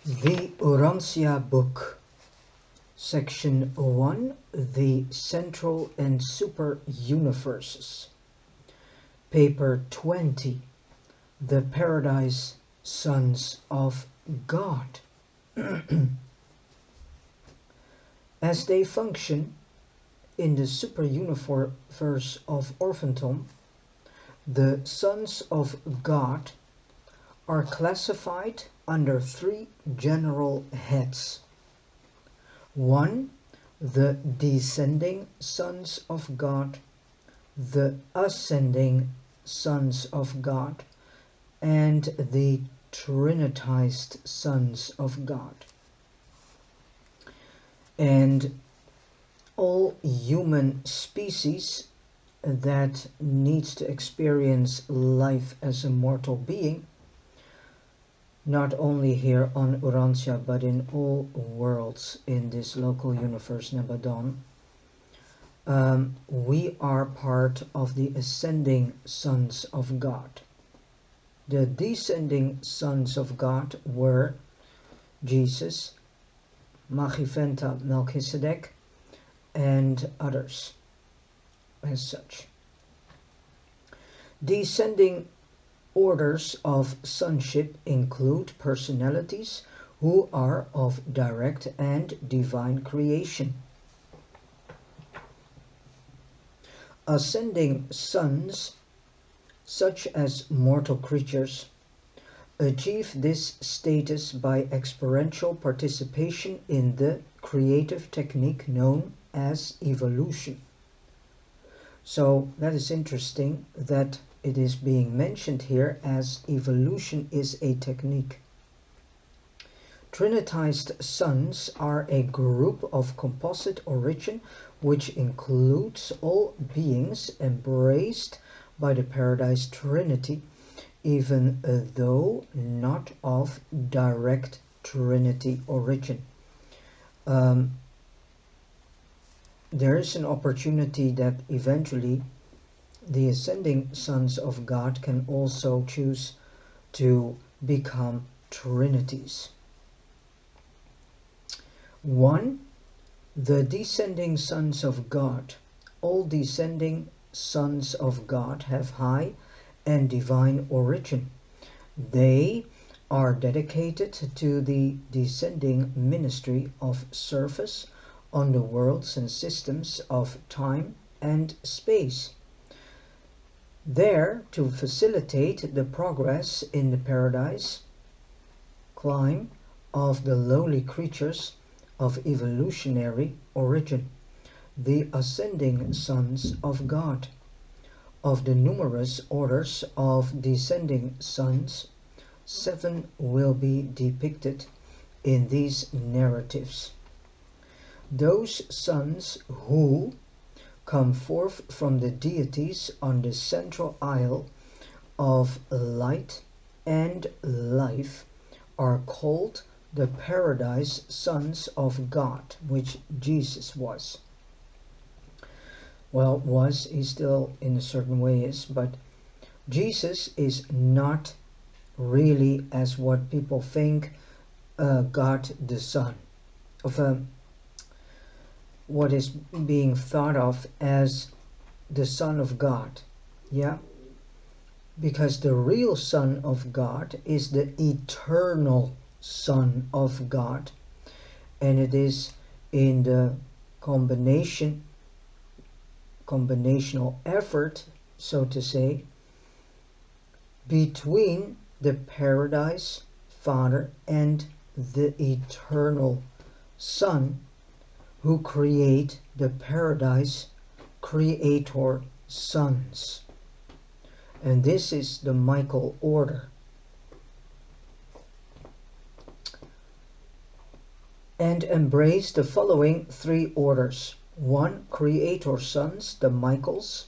The Urantia book, Section 1, The Central and Super Universes. Paper 20, The Paradise Sons of God. As they function in the super universe of Orvonton, the Sons of God are classified under three general heads. 1. The descending sons of God, the ascending sons of God, and the Trinitized Sons of God. And all human species that needs to experience life as a mortal being, not only here on Urantia but in all worlds in this local universe Nebadon, we are part of the ascending sons of God. The descending sons of God were Jesus, Machiventa Melchizedek, and others as such. Descending orders of sonship include personalities who are of direct and divine creation. Ascending sons, such as mortal creatures, achieve this status by experiential participation in the creative technique known as evolution. So that is interesting that it is being mentioned here as evolution is a technique. Trinitized sons are a group of composite origin which includes all beings embraced by the Paradise Trinity, even though not of direct Trinity origin. There is an opportunity that eventually the ascending sons of God can also choose to become trinities. 1. The descending sons of God. All descending sons of God have high and divine origin. They are dedicated to the descending ministry of service on the worlds and systems of time and space, there to facilitate the progress in the paradise climb of the lowly creatures of evolutionary origin, the ascending sons of God. Of the numerous orders of descending sons, 7 will be depicted in these narratives. Those sons who come forth from the deities on the central isle of light and life are called the Paradise Sons of God, which Jesus was. Well, he still in a certain way is, but Jesus is not really as what people think God the Son, of what is being thought of as the Son of God. Yeah, because the real Son of God is the eternal Son of God, and it is in the combinational effort, so to say, between the Paradise Father and the eternal Son who create the Paradise Creator Sons. And this is the Michael order. And embrace the following 3 orders. 1. Creator Sons, the Michaels.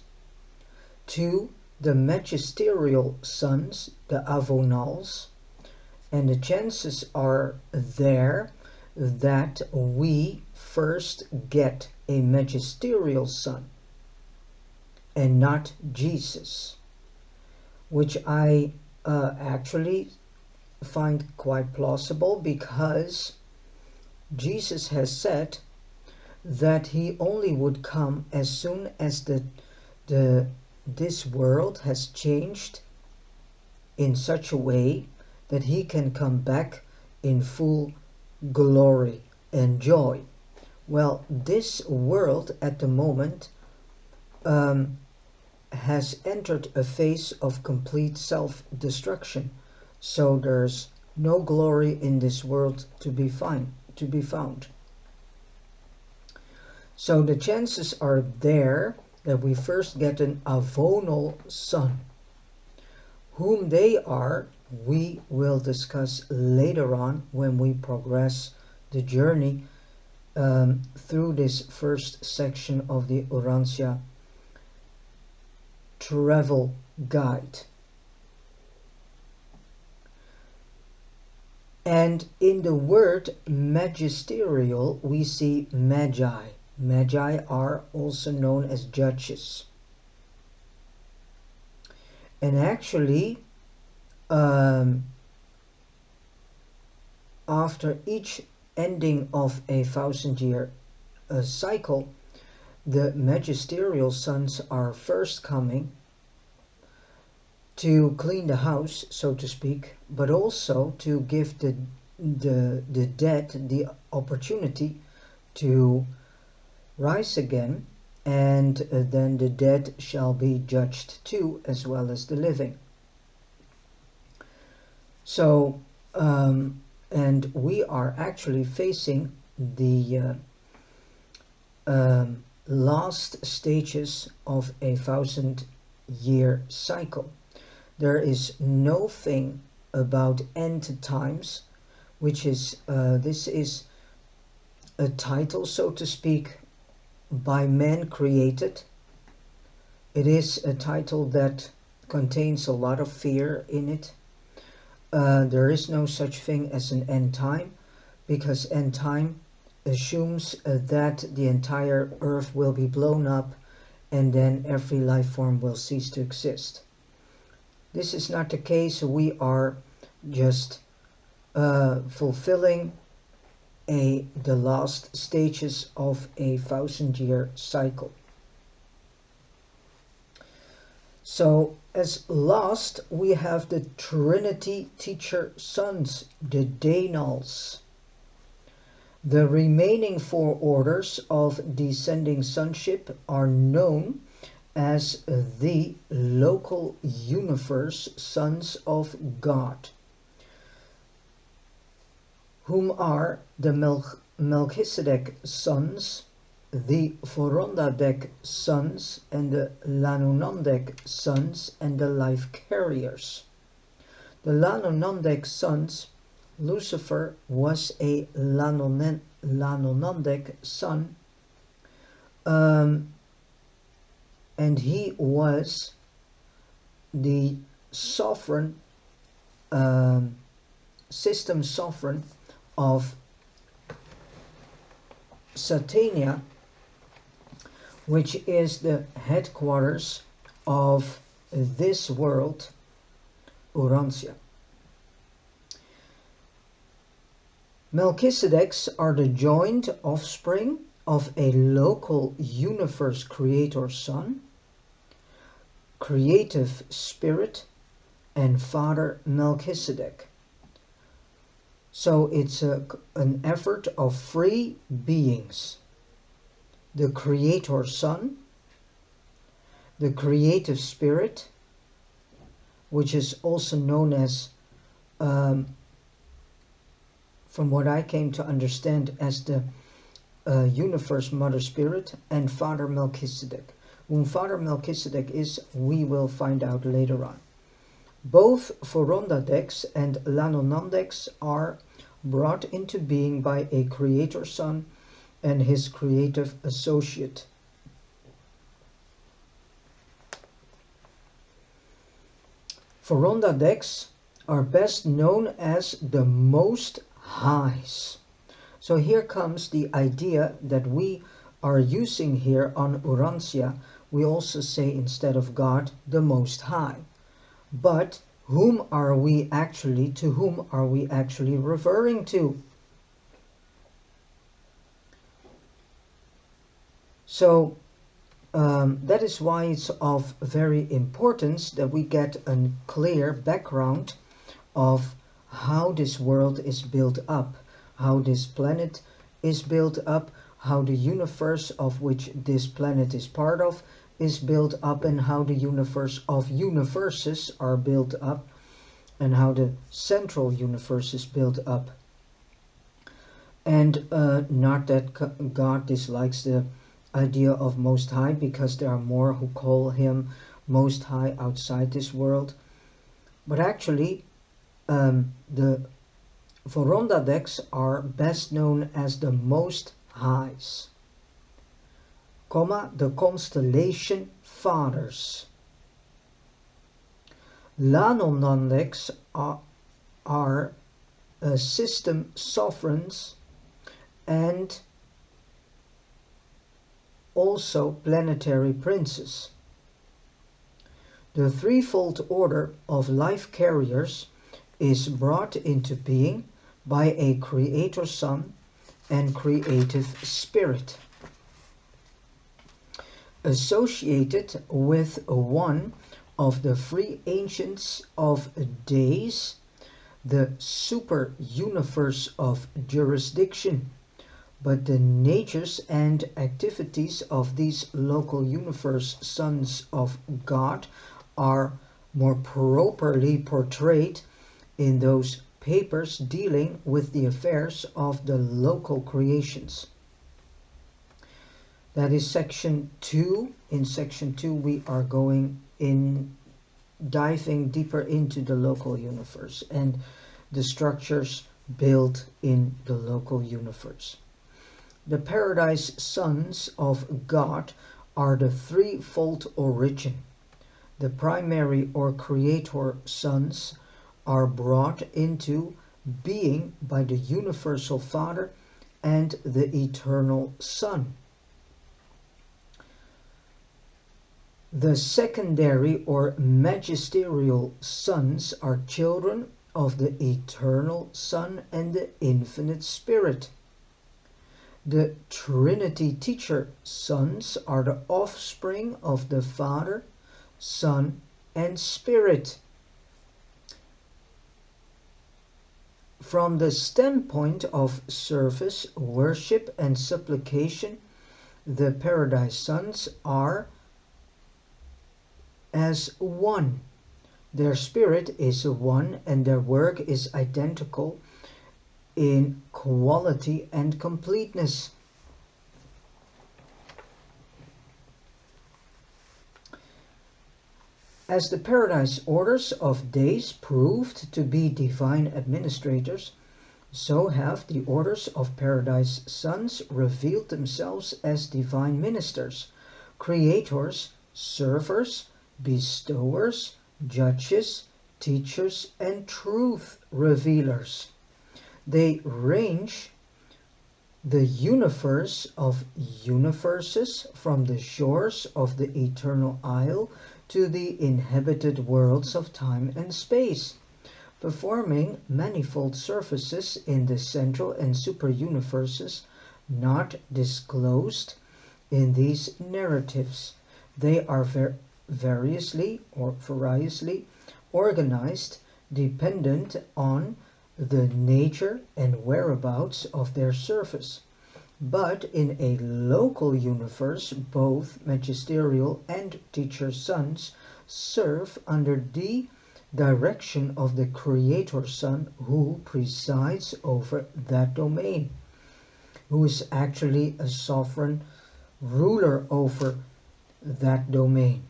2. The Magisterial Sons, the Avonals. And the chances are there that we first get a magisterial son and not Jesus, which I actually find quite plausible, because Jesus has said that he only would come as soon as this world has changed in such a way that he can come back in full glory and joy. Well, this world at the moment has entered a phase of complete self-destruction, so there's no glory in this world to be found. So the chances are there that we first get an avonal son. Whom they are, we will discuss later on when we progress the journey through this first section of the Urantia travel guide. And in the word magisterial, we see magi. Magi are also known as judges. And actually, after each ending of a 1,000-year cycle, the magisterial sons are first coming to clean the house, so to speak, but also to give the dead the opportunity to rise again, and then the dead shall be judged too, as well as the living. So, and we are actually facing the last stages of a 1,000-year cycle. There is no thing about end times, which is this is a title, so to speak, by man created. It is a title that contains a lot of fear in it. There is no such thing as an end time, because end time assumes that the entire earth will be blown up and then every life form will cease to exist. This is not the case. We are just fulfilling the last stages of a 1,000-year cycle. So as last, we have the Trinity teacher sons, the Denals. The remaining 4 orders of descending sonship are known as the local universe sons of God, whom are the Melchizedek sons, the Vorondadek sons, and the Lanonandek sons, and the life carriers. The Lanonandek sons, Lucifer was a Lanonandek son, and he was the sovereign, system sovereign of Satania, which is the headquarters of this world, Urantia. Melchizedeks are the joint offspring of a local universe creator son, creative spirit, and Father Melchizedek. So it's an effort of 3 beings: the creator son, the creative spirit, which is also known as, from what I came to understand, as the universe mother spirit, and Father Melchizedek. Whom Father Melchizedek is, we will find out later on. Both Vorondadeks and Lanonandeks are brought into being by a creator son and his creative associate. Vorondadeks are best known as the Most Highs. So here comes the idea that we are using here on Urantia. We also say, instead of God, the Most High. But to whom are we actually referring to? So that is why it's of very importance that we get a clear background of how this world is built up, how this planet is built up, how the universe of which this planet is part of is built up, and how the universe of universes are built up, and how the central universe is built up. And not that God dislikes the idea of Most High, because there are more who call him Most High outside this world. But actually, the Vorondadeks are best known as the Most Highs, the constellation fathers. Lanonandeks are system sovereigns and also planetary princes. The threefold order of life carriers is brought into being by a creator son and creative spirit. Associated with one of the three ancients of days, the super universe of jurisdiction, but the natures and activities of these local universe sons of God are more properly portrayed in those papers dealing with the affairs of the local creations. That is section 2. In section 2 we are diving deeper into the local universe and the structures built in the local universe. The Paradise Sons of God are the threefold origin. The primary or creator sons are brought into being by the universal Father and the eternal Son. The secondary or magisterial sons are children of the eternal Son and the infinite Spirit. The Trinity teacher sons are the offspring of the Father, Son, and Spirit. From the standpoint of service, worship, and supplication, the Paradise Sons are as one. Their spirit is one and their work is identical in quality and completeness. As the Paradise Orders of Days proved to be divine administrators, so have the Orders of Paradise Sons revealed themselves as divine ministers, creators, servers, bestowers, judges, teachers, and truth revealers. They range the universe of universes from the shores of the eternal isle to the inhabited worlds of time and space, performing manifold services in the central and super universes not disclosed in these narratives. They are variously organized, dependent on the nature and whereabouts of their service. But in a local universe, both magisterial and teacher sons serve under the direction of the Creator Son, who presides over that domain, who is actually a sovereign ruler over that domain.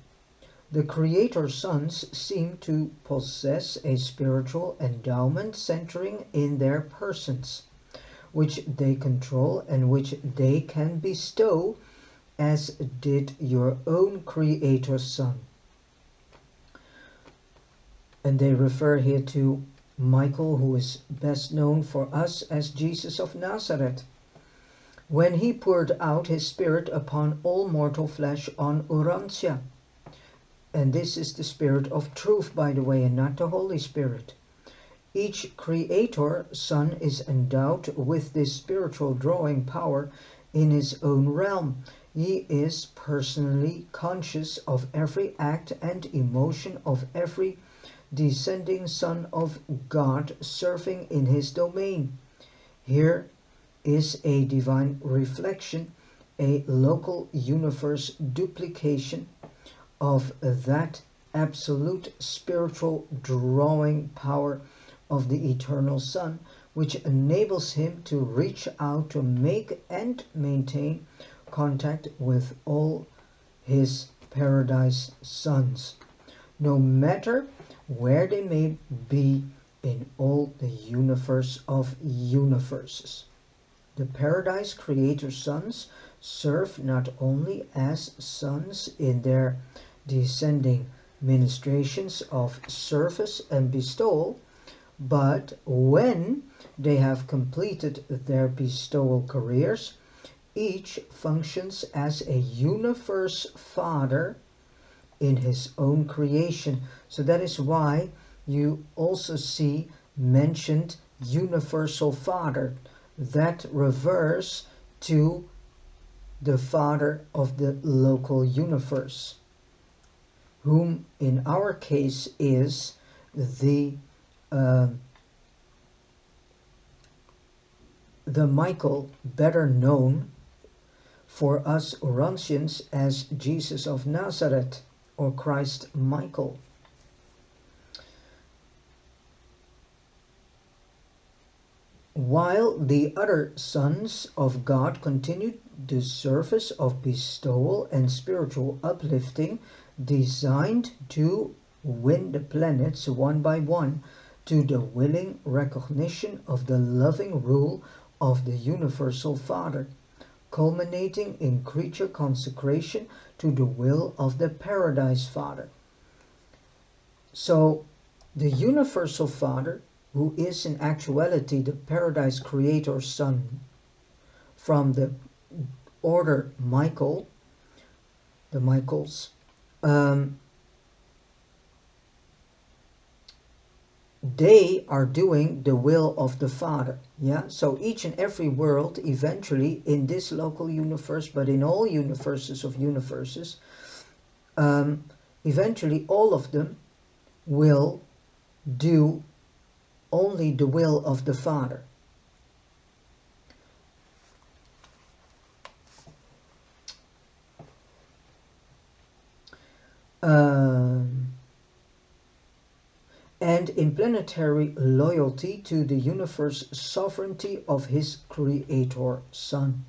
The Creator Sons seem to possess a spiritual endowment centering in their persons, which they control and which they can bestow, as did your own Creator Son. And they refer here to Michael, who is best known for us as Jesus of Nazareth, when he poured out his Spirit upon all mortal flesh on Urantia. And this is the Spirit of truth, by the way, and not the Holy Spirit. Each creator son is endowed with this spiritual drawing power in his own realm. He is personally conscious of every act and emotion of every descending Son of God serving in his domain. Here is a divine reflection, a local universe duplication of that absolute spiritual drawing power of the eternal Son, which enables him to reach out to make and maintain contact with all his paradise sons, no matter where they may be in all the universe of universes. The Paradise Creator sons serve not only as sons in their descending ministrations of service and bestowal, but when they have completed their bestowal careers, each functions as a universe father in his own creation. So that is why you also see mentioned universal father. That refers to the father of the local universe, whom in our case is the Michael, better known for us Urantians as Jesus of Nazareth, or Christ Michael. While the other sons of God continued the service of bestowal and spiritual uplifting, designed to win the planets one by one to the willing recognition of the loving rule of the Universal Father, culminating in creature consecration to the will of the Paradise Father. So, the Universal Father, who is in actuality the Paradise Creator Son from the order Michael, the Michaels, they are doing the will of the Father. Yeah, so each and every world eventually in this local universe, but in all universes of universes, eventually all of them will do only the will of the Father. And in planetary loyalty to the universe sovereignty of his Creator Son.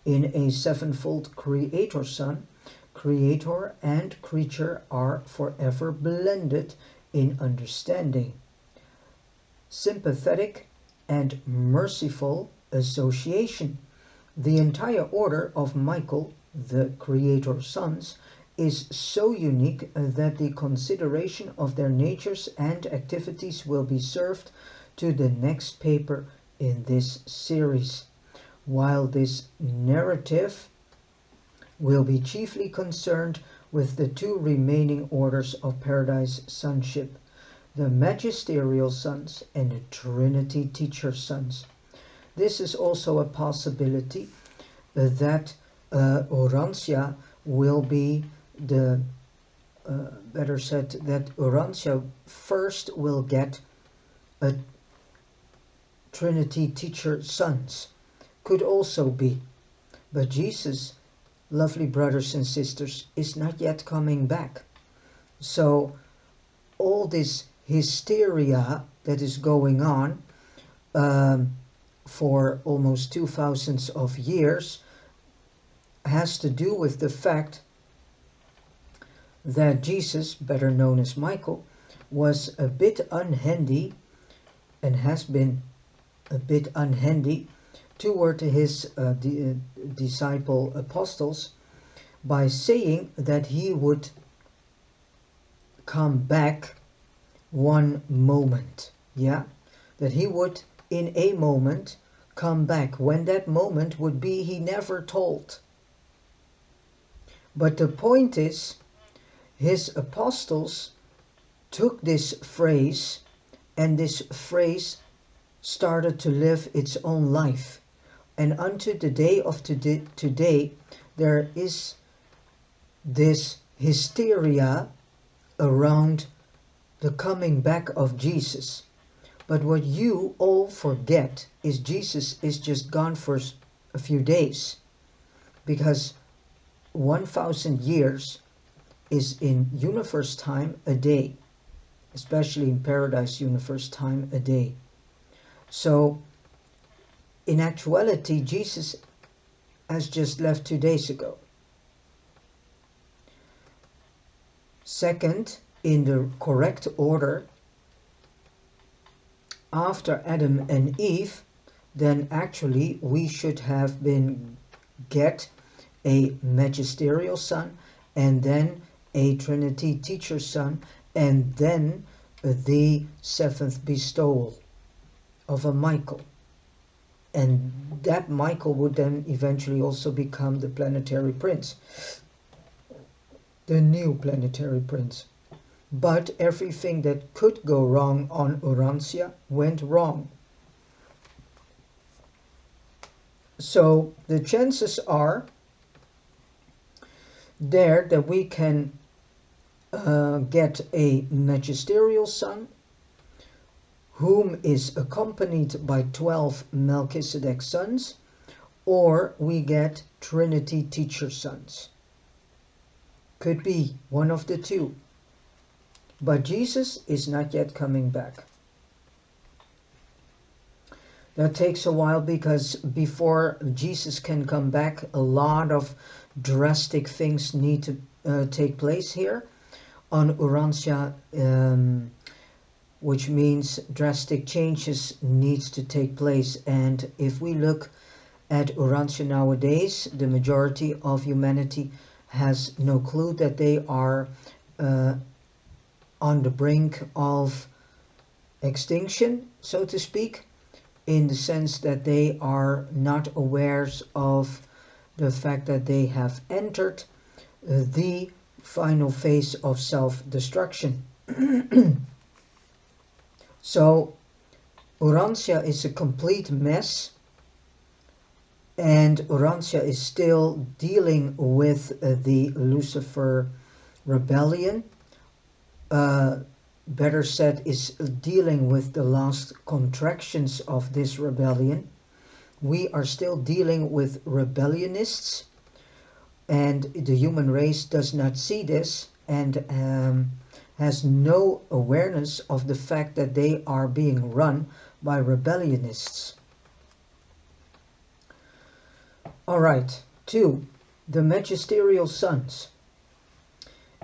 In a sevenfold Creator Son, Creator and creature are forever blended in understanding, sympathetic and merciful association. The entire order of Michael, the Creator Sons, is so unique that the consideration of their natures and activities will be served to the next paper in this series, while this narrative will be chiefly concerned with the two remaining orders of Paradise Sonship, the Magisterial Sons and the Trinity Teacher Sons. This is also a possibility that Urantia will be the better said, that Urantia first will get a Trinity Teacher Sons. Could also be. But Jesus, lovely brothers and sisters, is not yet coming back. So all this hysteria that is going on for almost 2000 of years has to do with the fact that Jesus, better known as Michael, was a bit unhandy and has been a bit unhandy toward his disciple apostles by saying that he would come back one moment. Yeah, that he would in a moment come back. When that moment would be, he never told. But the point is, his apostles took this phrase, and this phrase started to live its own life. And unto the day of today, there is this hysteria around the coming back of Jesus. But what you all forget is Jesus is just gone for a few days, because 1,000 years is in universe time a day, especially in Paradise universe time a day. So in actuality, Jesus has just left 2 days ago. Second, in the correct order, after Adam and Eve, then actually we should have get a magisterial son, and then a Trinity teacher son, and then the seventh bestowal of a Michael. And that Michael would then eventually also become the planetary prince, the new planetary prince. But everything that could go wrong on Urantia went wrong. So the chances are there that we can get a magisterial son, whom is accompanied by 12 Melchizedek sons, or we get Trinity teacher sons. Could be one of the two. But Jesus is not yet coming back. That takes a while, because before Jesus can come back, a lot of drastic things need to take place here on Urantia, which means drastic changes needs to take place. And if we look at Urantia nowadays, the majority of humanity has no clue that they are on the brink of extinction, so to speak, in the sense that they are not aware of the fact that they have entered the final phase of self-destruction. So Urantia is a complete mess, and Urantia is still dealing with the Lucifer rebellion. Better said, is dealing with the last contractions of this rebellion. We are still dealing with rebellionists, and the human race does not see this, and has no awareness of the fact that they are being run by rebellionists. Alright, 2. The magisterial sons.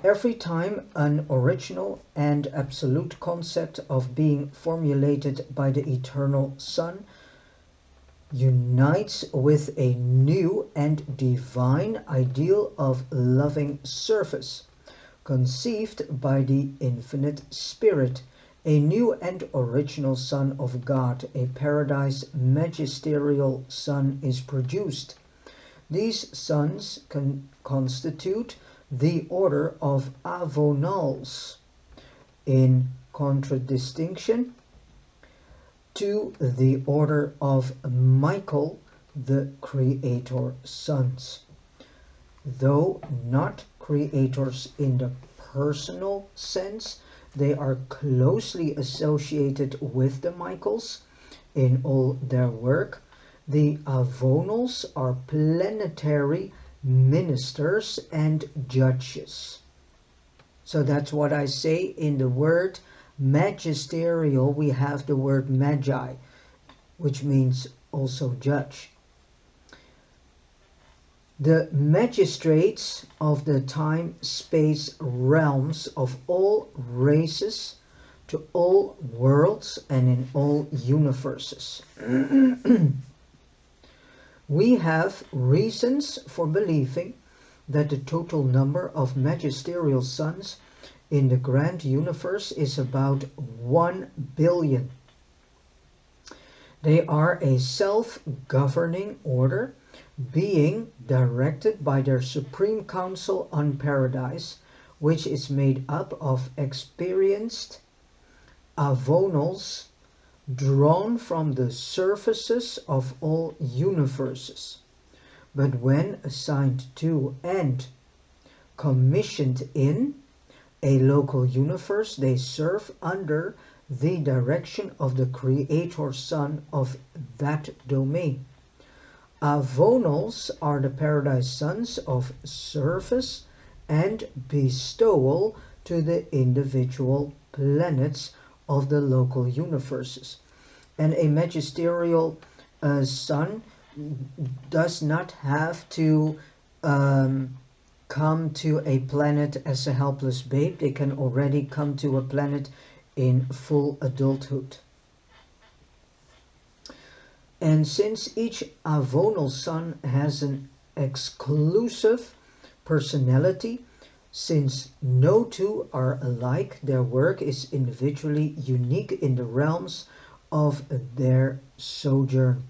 Every time an original and absolute concept of being formulated by the eternal Son unites with a new and divine ideal of loving service, conceived by the infinite Spirit, a new and original Son of God, a Paradise magisterial Son, is produced. These sons constitute the order of Avonals, in contradistinction to the order of Michael, the Creator sons. Though not creators in the personal sense, they are closely associated with the Michaels in all their work. The Avonals are planetary ministers and judges. So that's what I say in the word magisterial. We have the word magi, which means also judge. The magistrates of the time-space realms of all races, to all worlds and in all universes. We have reasons for believing that the total number of magisterial sons in the grand universe is about 1 billion. They are a self-governing order, being directed by their Supreme Council on Paradise, which is made up of experienced avonals drawn from the surfaces of all universes. But when assigned to and commissioned in a local universe, they serve under the direction of the Creator Son of that domain. Avonals are the Paradise Sons of service and bestowal to the individual planets of the local universes. And a magisterial son does not have to come to a planet as a helpless babe. They can already come to a planet in full adulthood. And since each avonal son has an exclusive personality, since no two are alike, their work is individually unique in the realms of their sojourn,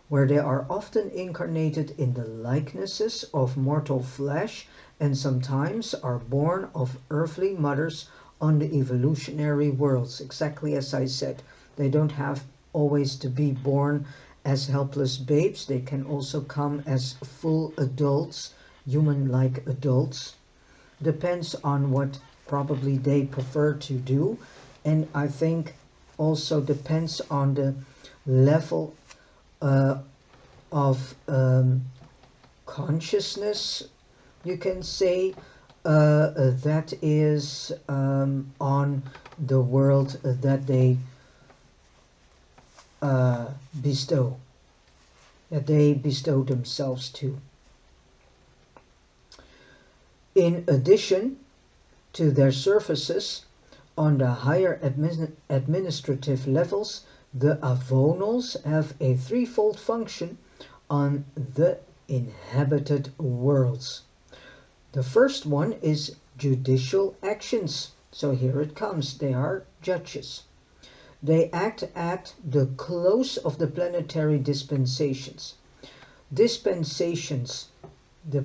where they are often incarnated in the likenesses of mortal flesh and sometimes are born of earthly mothers on the evolutionary worlds. Exactly as I said, they don't have always to be born as helpless babes. They can also come as full adults, human-like adults. Depends on what probably they prefer to do, and I think also depends on the level of consciousness, you can say, that is on the world that they bestow themselves to. In addition to their services on the higher administrative levels, the avonals have a threefold function on the inhabited worlds. The first one is judicial actions. So here it comes. They are judges. They act at the close of the planetary dispensations. The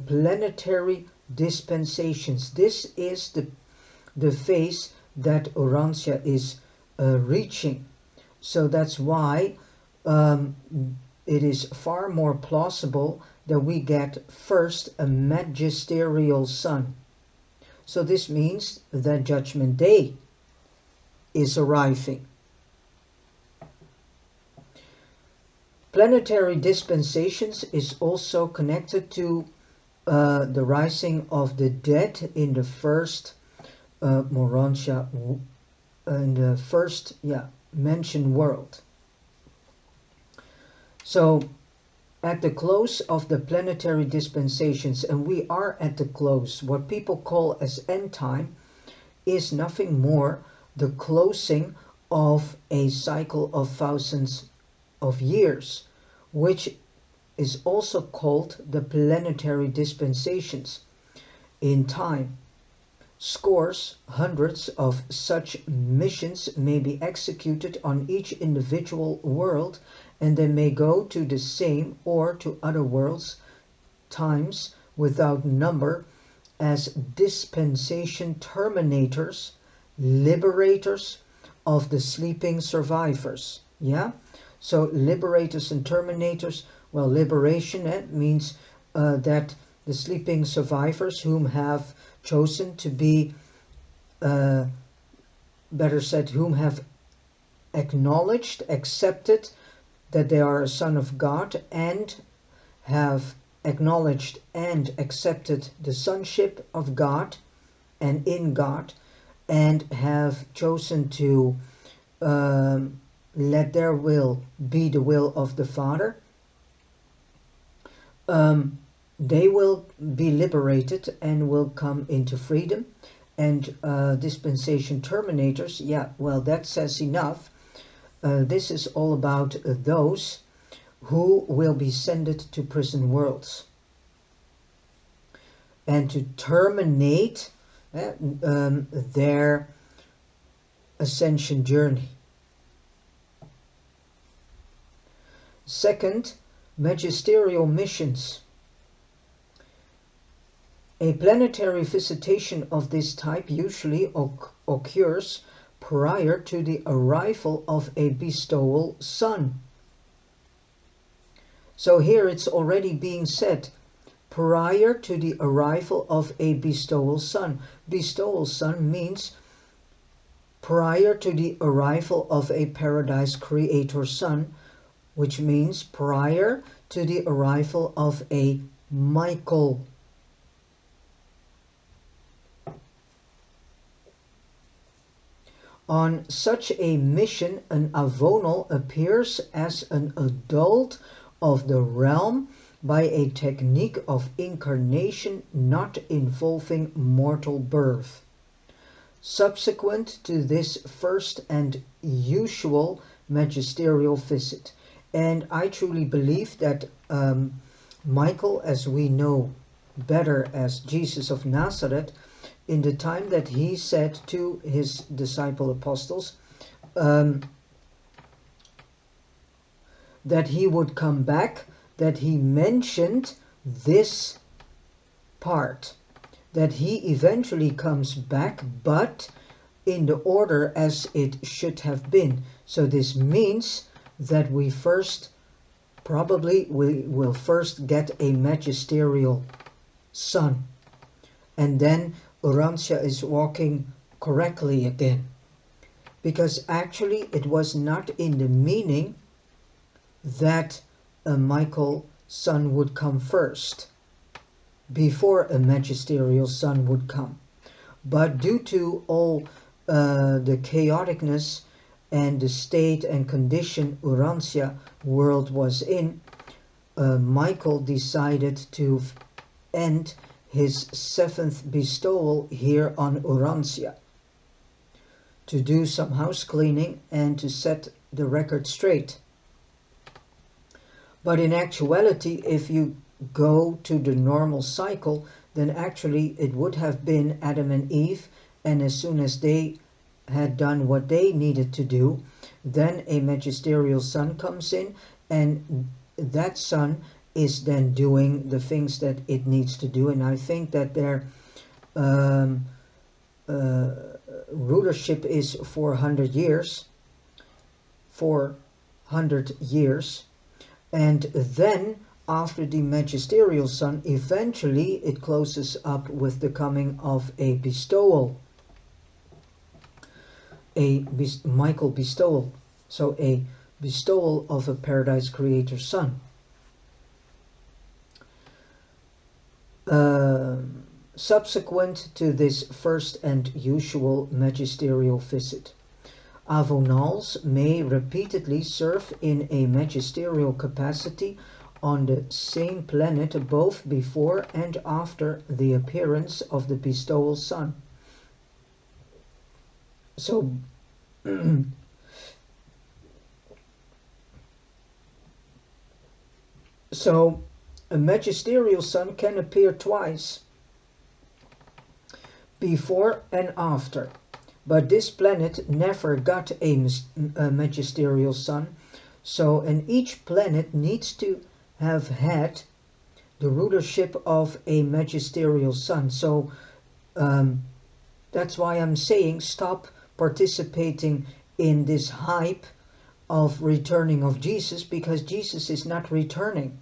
planetary dispensations. This is the phase that Urantia is reaching. So that's why it is far more plausible that we get first a magisterial son. So this means that Judgment Day is arriving. Planetary dispensations is also connected to the rising of the dead in the first Urantia, in the first mentioned world. So at the close of the planetary dispensations, and we are at the close, what people call as end time is nothing more the closing of a cycle of thousands of years, which is also called the planetary dispensations. In time, scores, hundreds of such missions may be executed on each individual world, and they may go to the same or to other worlds, times without number, as dispensation terminators, liberators of the sleeping survivors. Yeah? So liberators and terminators, well, liberation means that the sleeping survivors whom have chosen to be, better said, whom have acknowledged, accepted that they are a son of God, and have acknowledged and accepted the sonship of God and in God, and have chosen to let their will be the will of the Father, they will be liberated and will come into freedom. And dispensation terminators, yeah, well, that says enough. This is all about those who will be sent to prison worlds and to terminate their ascension journey. Second, magisterial missions. A planetary visitation of this type usually occurs prior to the arrival of a bestowal sun. So here it's already being said, prior to the arrival of a bestowal sun. Bestowal sun means prior to the arrival of a paradise creator sun, which means prior to the arrival of a Michael. On such a mission, an avonal appears as an adult of the realm by a technique of incarnation not involving mortal birth. Subsequent to this first and usual magisterial visit. And I truly believe that Michael, as we know better as Jesus of Nazareth, in the time that he said to his disciple apostles that he would come back, that he mentioned this part, that he eventually comes back, but in the order as it should have been. So this means that we will first get a magisterial son, and then Urantia is walking correctly again, because actually it was not in the meaning that a Michael son would come first before a magisterial son would come, but due to all the chaoticness and the state and condition Urantia world was in, Michael decided to end his seventh bestowal here on Urantia, to do some house cleaning and to set the record straight. But in actuality, if you go to the normal cycle, then actually it would have been Adam and Eve, and as soon as they had done what they needed to do, then a magisterial son comes in, and that son is then doing the things that it needs to do. And I think that their rulership is 400 years. 400 years. And then after the magisterial son, eventually it closes up with the coming of a bestowal. Michael bestowal. So a bestowal of a paradise creator son. Subsequent to this first and usual magisterial visit, avonals may repeatedly serve in a magisterial capacity on the same planet both before and after the appearance of the bestowal sun. So a magisterial sun can appear twice, before and after, but this planet never got a magisterial sun, and each planet needs to have had the rulership of a magisterial sun. So that's why I'm saying stop participating in this hype of returning of Jesus, because Jesus is not returning.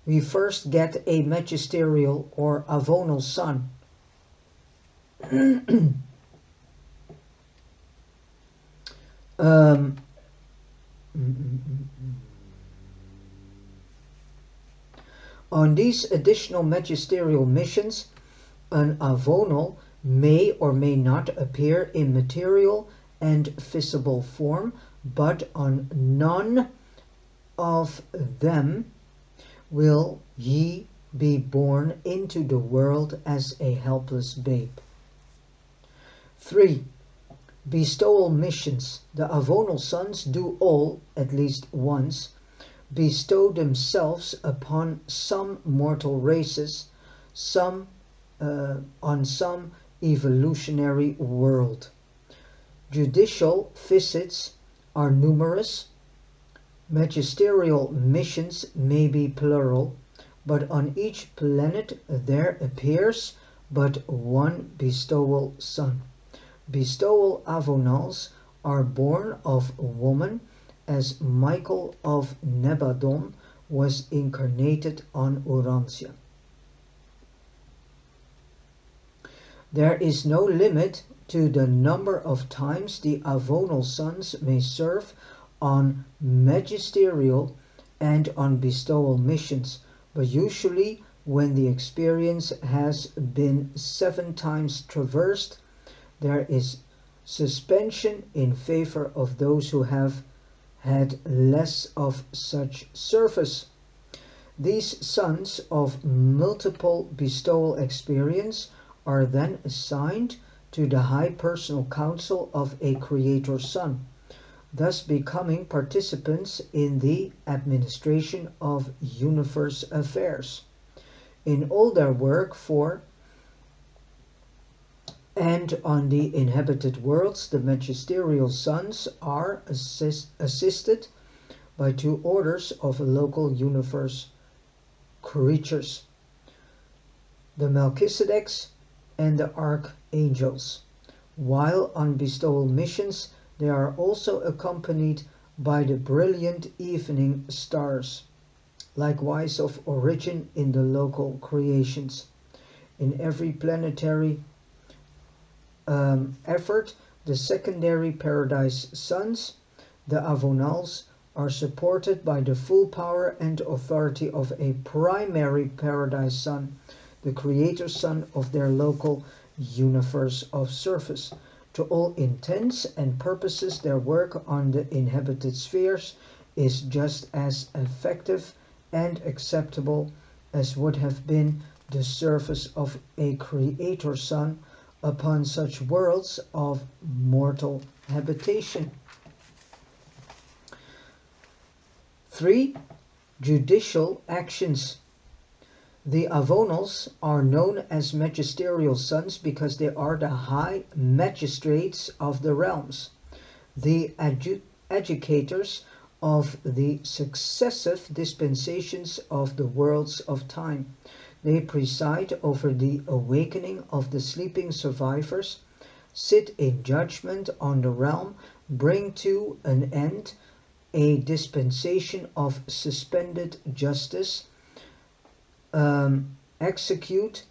We first get a magisterial or avonal son. On these additional magisterial missions, an avonal may or may not appear in material and visible form, but on none of them will ye be born into the world as a helpless babe. 3. Bestowal missions. The avonal sons do all, at least once, bestow themselves upon some mortal races, on some evolutionary world. Judicial visits are numerous. Magisterial missions may be plural, but on each planet there appears but one bestowal son. Bestowal avonals are born of woman, as Michael of Nebadon was incarnated on Urantia. There is no limit to the number of times the avonal sons may serve on magisterial and on bestowal missions, but usually when the experience has been 7 times traversed, there is suspension in favor of those who have had less of such service. These sons of multiple bestowal experience are then assigned to the high personal council of a creator son, thus becoming participants in the administration of universe affairs. In all their work for and on the inhabited worlds, the magisterial sons are assisted by 2 orders of local universe creatures, the Melchizedeks and the archangels. While on bestowal missions, they are also accompanied by the brilliant evening stars, likewise of origin in the local creations. In every planetary effort, the secondary Paradise Sons, the Avonals, are supported by the full power and authority of a primary Paradise Son, the Creator Son of their local universe of service. To all intents and purposes, their work on the inhabited spheres is just as effective and acceptable as would have been the service of a Creator Son upon such worlds of mortal habitation. 3. Judicial actions. The Avonals are known as magisterial sons because they are the high magistrates of the realms, the adjudicators of the successive dispensations of the worlds of time. They preside over the awakening of the sleeping survivors, sit in judgment on the realm, bring to an end a dispensation of suspended justice, execute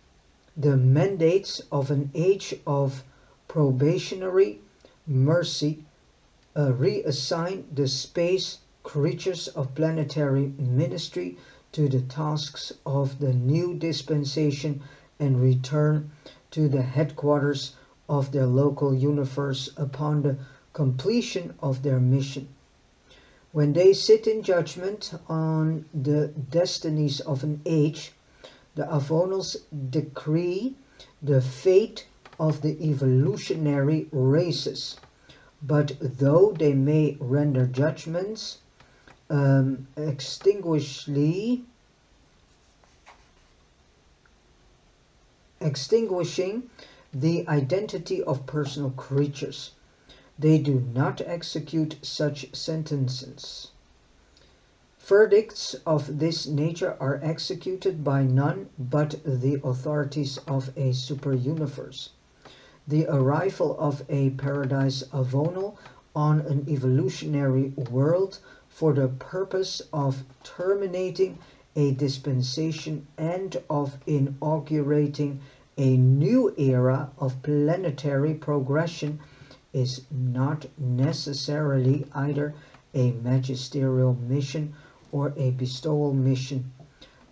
the mandates of an age of probationary mercy, reassign the space creatures of planetary ministry to the tasks of the new dispensation, and return to the headquarters of their local universe upon the completion of their mission. When they sit in judgment on the destinies of an age, the Avonals decree the fate of the evolutionary races. But though they may render judgments extinguishing the identity of personal creatures, they do not execute such sentences. Verdicts of this nature are executed by none but the authorities of a superuniverse. The arrival of a Paradise Avonal on an evolutionary world for the purpose of terminating a dispensation and of inaugurating a new era of planetary progression is not necessarily either a magisterial mission or a bestowal mission.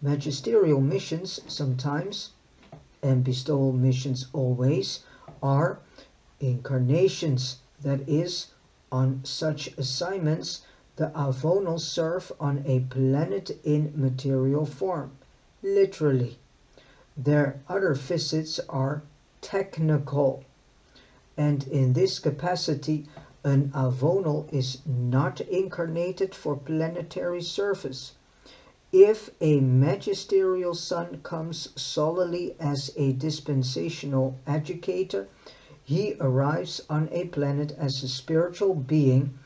Magisterial missions sometimes, and bestowal missions always, are incarnations. That is, on such assignments, the Avonals serve on a planet in material form, literally. Their other visits are technical, and in this capacity an Avonal is not incarnated for planetary service. If a magisterial son comes solely as a dispensational educator, he arrives on a planet as a spiritual being,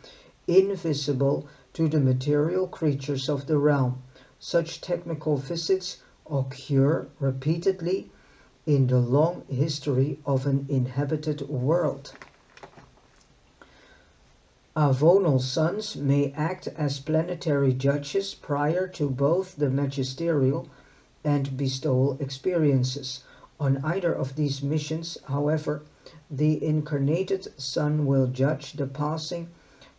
invisible to the material creatures of the realm. Such technical visits occur repeatedly in the long history of an inhabited world. Avonal sons may act as planetary judges prior to both the magisterial and bestowal experiences. On either of these missions, however, the incarnated son will judge the passing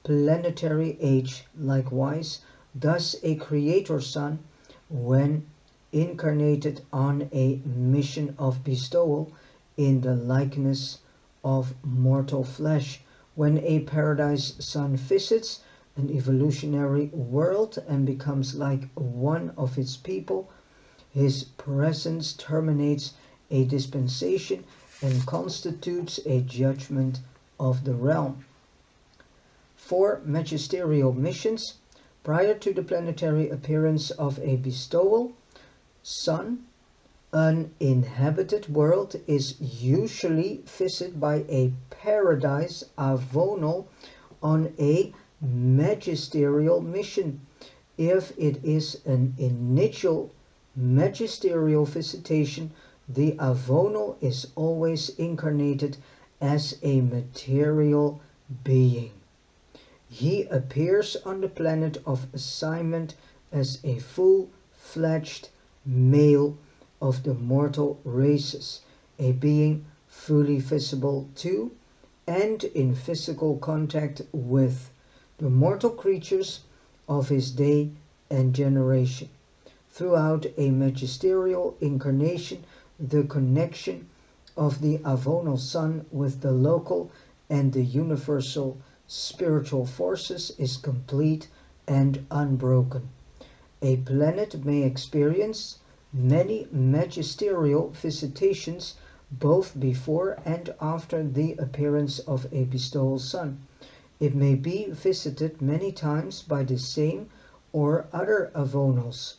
planetary age likewise. Thus a creator son, when incarnated on a mission of bestowal in the likeness of mortal flesh, when a paradise son visits an evolutionary world and becomes like one of its people, his presence terminates a dispensation and constitutes a judgment of the realm. For magisterial missions, prior to the planetary appearance of a bestowal son, an inhabited world is usually visited by a paradise avonal on a magisterial mission. If it is an initial magisterial visitation, the avonal is always incarnated as a material being. He appears on the planet of assignment as a full-fledged male of the mortal races, a being fully visible to and in physical contact with the mortal creatures of his day and generation. Throughout a magisterial incarnation, the connection of the avonal son with the local and the universal spiritual forces is complete and unbroken. A planet may experience many magisterial visitations both before and after the appearance of a bestowal son. It may be visited many times by the same or other avonals,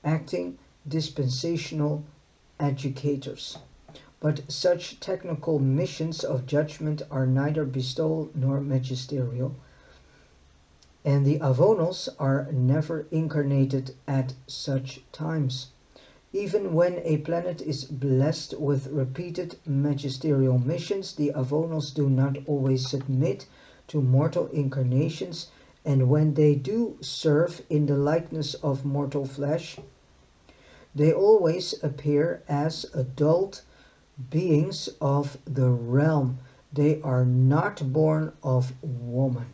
acting dispensational educators. But such technical missions of judgment are neither bestowal nor magisterial, and the avonals are never incarnated at such times. Even when a planet is blessed with repeated magisterial missions, the avonals do not always submit to mortal incarnations, and when they do serve in the likeness of mortal flesh, they always appear as adult beings of the realm. They are not born of woman.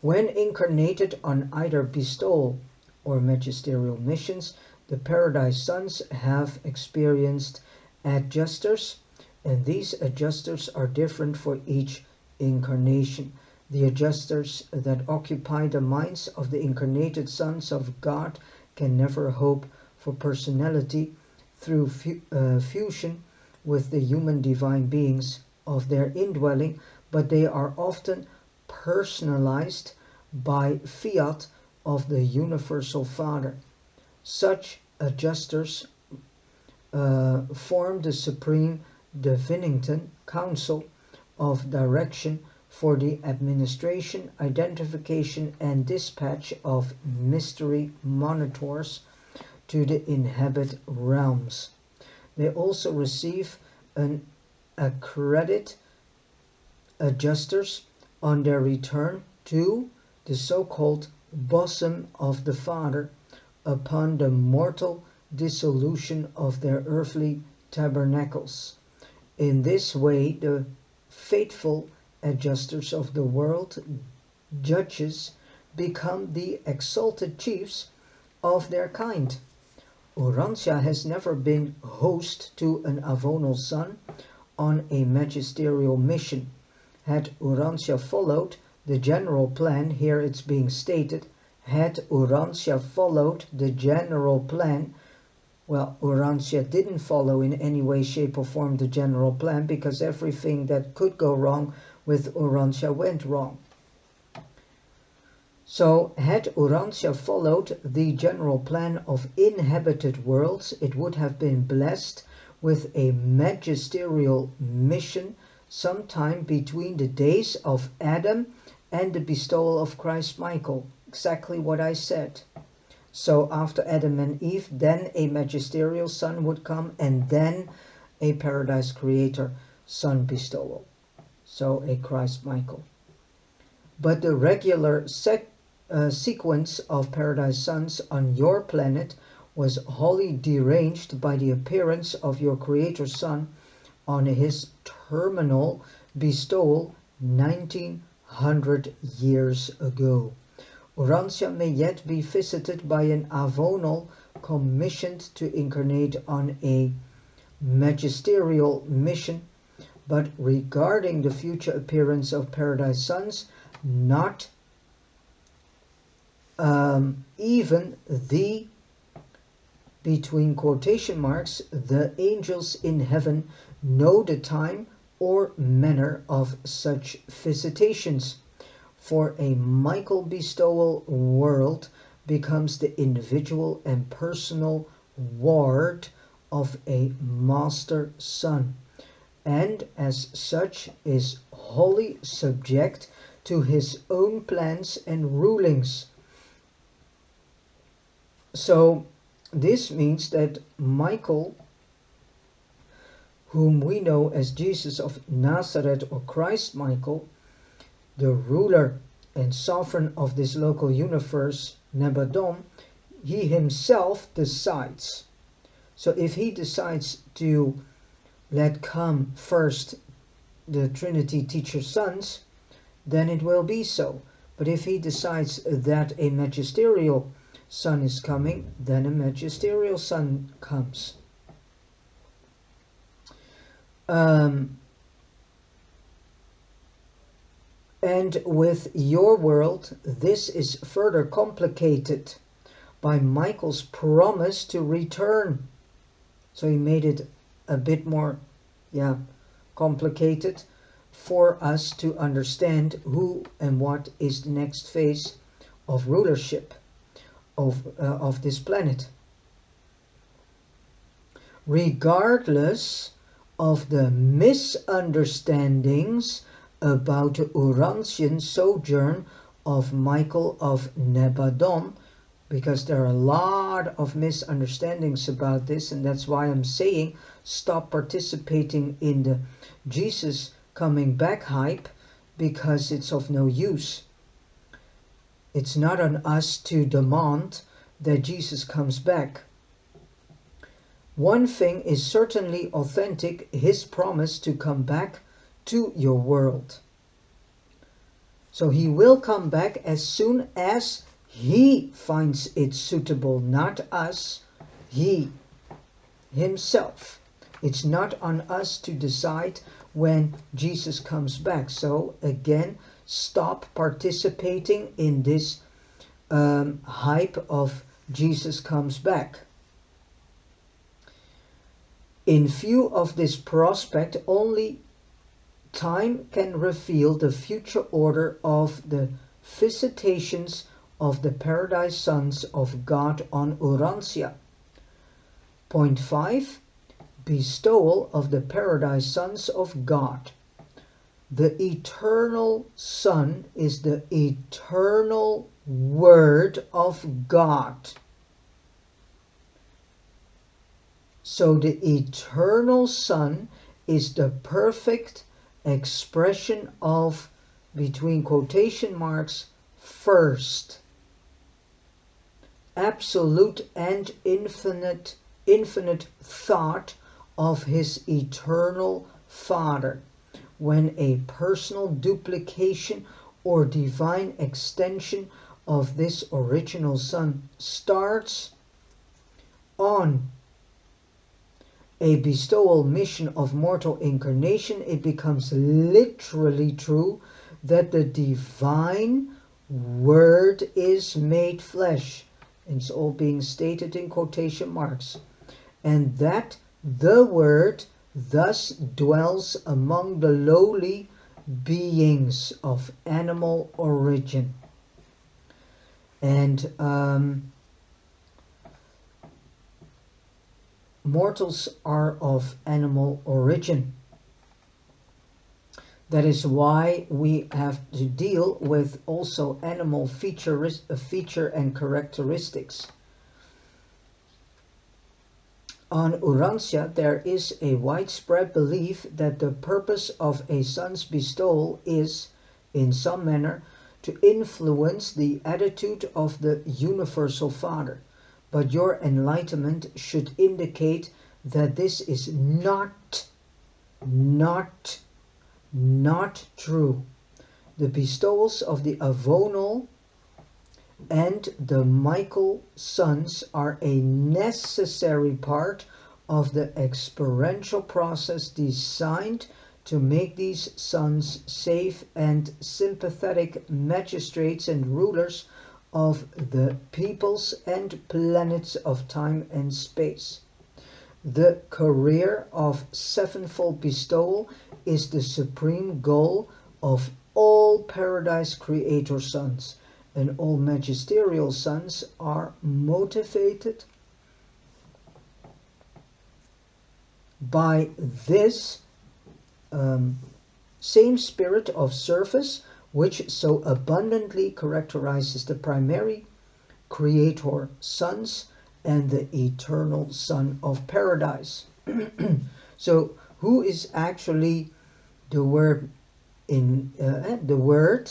When incarnated on either bestowal or magisterial missions, the paradise sons have experienced adjusters, and these adjusters are different for each incarnation. The adjusters that occupy the minds of the incarnated sons of God can never hope for personality through fusion with the human divine beings of their indwelling, but they are often personalized by fiat of the universal Father. Such adjusters form the Supreme Divinington Council of Direction for the administration, identification, and dispatch of mystery monitors to the inhabit realms. They also receive an accredit adjusters on their return to the so-called bosom of the Father upon the mortal dissolution of their earthly tabernacles. In this way, the faithful adjusters of the world, judges, become the exalted chiefs of their kind. Urantia has never been host to an avonal son on a magisterial mission. Had Urantia followed the general plan, here it's being stated, had Urantia followed the general plan, well, Urantia didn't follow in any way, shape or form the general plan, because everything that could go wrong with Urantia went wrong. So, had Urantia followed the general plan of inhabited worlds, it would have been blessed with a magisterial mission sometime between the days of Adam and the bestowal of Christ Michael. exactly what I said. So after Adam and Eve, then a magisterial son would come, and then a paradise creator son bestowal. So a Christ Michael. But the regular sequence of paradise sons on your planet was wholly deranged by the appearance of your creator son on his terminal bestowal 1900 years ago. Urantia may yet be visited by an avonal commissioned to incarnate on a magisterial mission, but regarding the future appearance of paradise sons, not even the, between quotation marks, the angels in heaven know the time or manner of such visitations. For a Michael bestowal world becomes the individual and personal ward of a master son, and as such is wholly subject to his own plans and rulings. So this means that Michael, whom we know as Jesus of Nazareth or Christ Michael, the ruler and sovereign of this local universe, Nebadon, he himself decides. So if he decides to let come first the Trinity teacher sons, then it will be so. But if he decides that a magisterial son is coming, then a magisterial son comes. And with your world, this is further complicated by Michael's promise to return. So he made it a bit more, complicated for us to understand who and what is the next phase of rulership of this planet. Regardless of the misunderstandings about the Urantian sojourn of Michael of Nebadon, because there are a lot of misunderstandings about this, and that's why I'm saying stop participating in the Jesus coming back hype, because it's of no use. It's not on us to demand that Jesus comes back. One thing is certainly authentic, his promise to come back to your world. So he will come back as soon as he finds it suitable, not us, he himself. It's not on us to decide when Jesus comes back. So again, stop participating in this hype of Jesus comes back. In view of this prospect, only time can reveal the future order of the visitations of the Paradise Sons of God on Urantia. Point 5. Bestowal of the Paradise Sons of God. The eternal Son is the eternal Word of God. So the eternal Son is the perfect expression of, between quotation marks, first, absolute and infinite thought of his eternal Father, when a personal duplication or divine extension of this original Son starts on a bestowal mission of mortal incarnation, it becomes literally true that the divine Word is made flesh. It's all being stated in quotation marks. And that the Word thus dwells among the lowly beings of animal origin. And mortals are of animal origin. That is why we have to deal with also animal feature and characteristics. On Urantia, there is a widespread belief that the purpose of a son's bestowal is, in some manner, to influence the attitude of the Universal Father. But your enlightenment should indicate that this is not true. The bestowals of the Avonal and the Michael sons are a necessary part of the experiential process designed to make these sons safe and sympathetic magistrates and rulers of the peoples and planets of time and space. The career of sevenfold bestowal is the supreme goal of all Paradise Creator sons, and all magisterial sons are motivated by this same spirit of service which so abundantly characterizes the primary Creator sons and the eternal Son of Paradise. So who is actually the Word in the Word?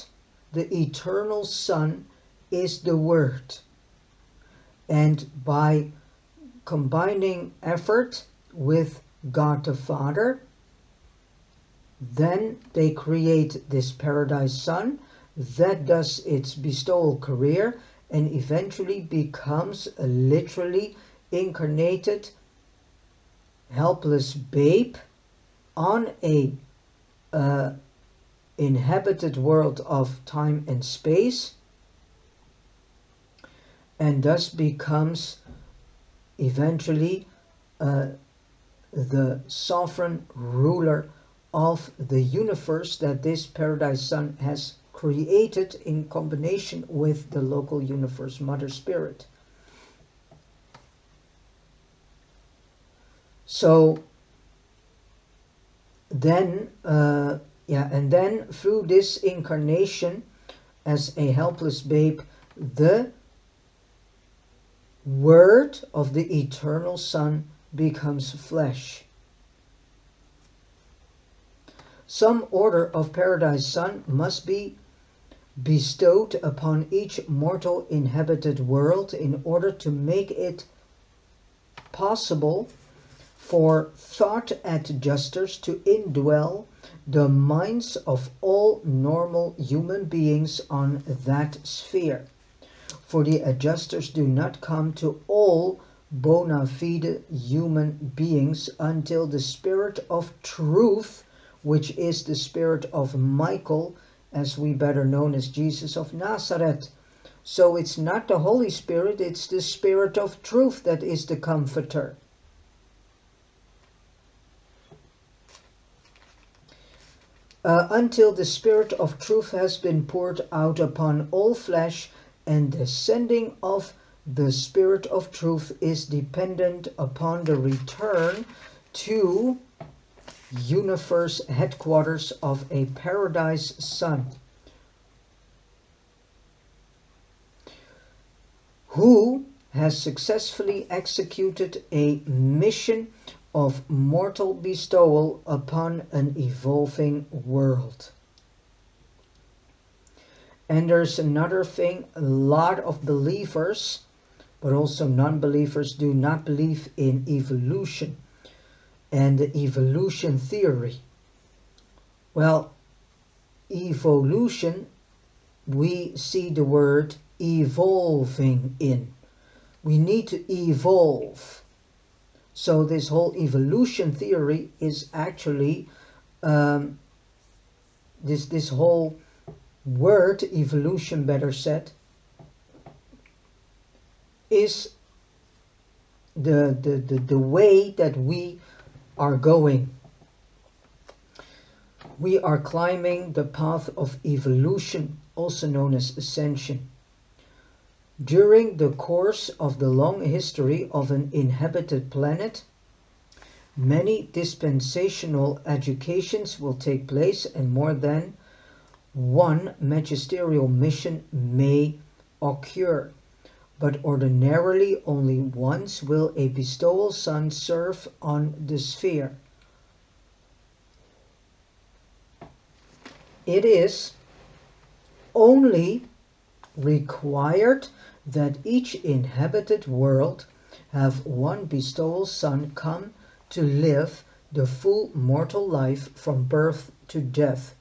The eternal Son is the Word, and by combining effort with God the Father, then they create this Paradise Son that does its bestowal career and eventually becomes a literally incarnated helpless babe on a inhabited world of time and space, and thus becomes eventually the sovereign ruler of the universe that this Paradise Son has created in combination with the local universe Mother Spirit. So then and then through this incarnation as a helpless babe, the Word of the eternal Son becomes flesh. Some order of Paradise Son must be bestowed upon each mortal inhabited world in order to make it possible for thought adjusters to indwell the minds of all normal human beings on that sphere. For the adjusters do not come to all bona fide human beings until the Spirit of Truth, which is the Spirit of Michael, as we better known as Jesus of Nazareth. So it's not the Holy Spirit, it's the Spirit of Truth that is the Comforter. Until the Spirit of Truth has been poured out upon all flesh, and the sending of the Spirit of Truth is dependent upon the return to universe headquarters of a Paradise Son, who has successfully executed a mission of mortal bestowal upon an evolving world. And there's another thing, a lot of believers, but also non-believers, do not believe in evolution and the evolution theory. Well, evolution, we see the word evolving in. We need to evolve. So this whole evolution theory is actually this whole word evolution, better said, is the way that we are going. We are climbing the path of evolution, also known as ascension. During the course of the long history of an inhabited planet, Many dispensational educations will take place, and more than one magisterial mission may occur, but ordinarily only once will a bestowal son serve on the sphere. It is only required that each inhabited world have one bestowal son come to live the full mortal life from birth to death.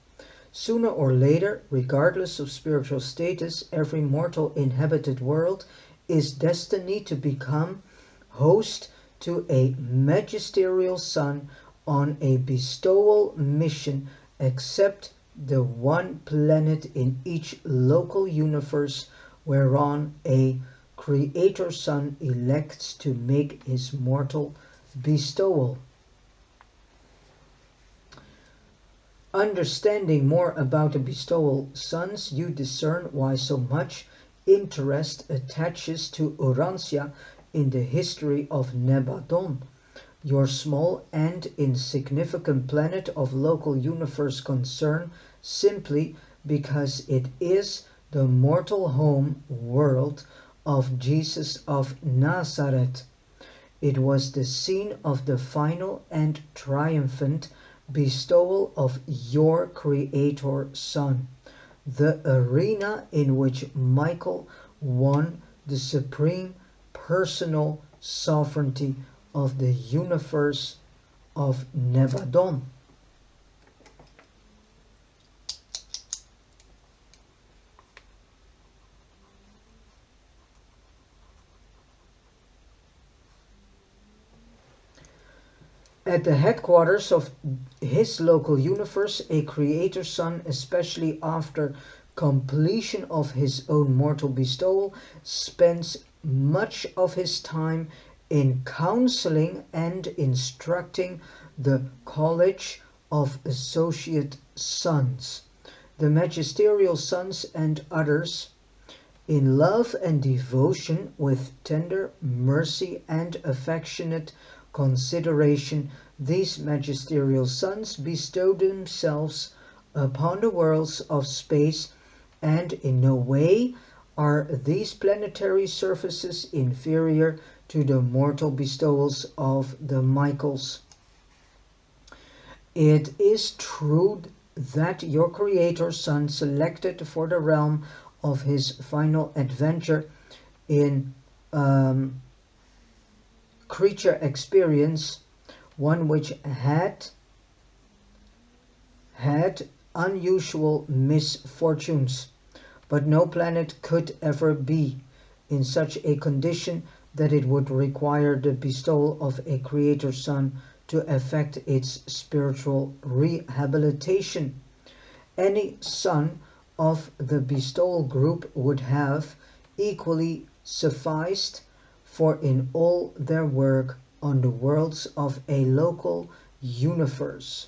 Sooner or later, regardless of spiritual status, every mortal inhabited world is destined to become host to a magisterial son on a bestowal mission, except the one planet in each local universe whereon a creator son elects to make his mortal bestowal. Understanding more about the bestowal sons, you discern why so much interest attaches to Urantia in the history of Nebadon, your small and insignificant planet of local universe concern, simply because it is the mortal home world of Jesus of Nazareth. It was the scene of the final and triumphant bestowal of your Creator Son, the arena in which Michael won the supreme personal sovereignty of the universe of Nevadon. At the headquarters of his local universe, a creator son, especially after completion of his own mortal bestowal, spends much of his time in counseling and instructing the College of Associate Sons, the magisterial sons and others, in love and devotion, with tender mercy and affectionate consideration. These magisterial sons bestow themselves upon the worlds of space, and in no way are these planetary services inferior to the mortal bestowals of the Michaels. It is true that your Creator Son selected for the realm of his final adventure in creature experience, one which had unusual misfortunes, but no planet could ever be in such a condition that it would require the bestowal of a creator son to effect its spiritual rehabilitation. Any son of the bestowal group would have equally sufficed, for in all their work on the worlds of a local universe,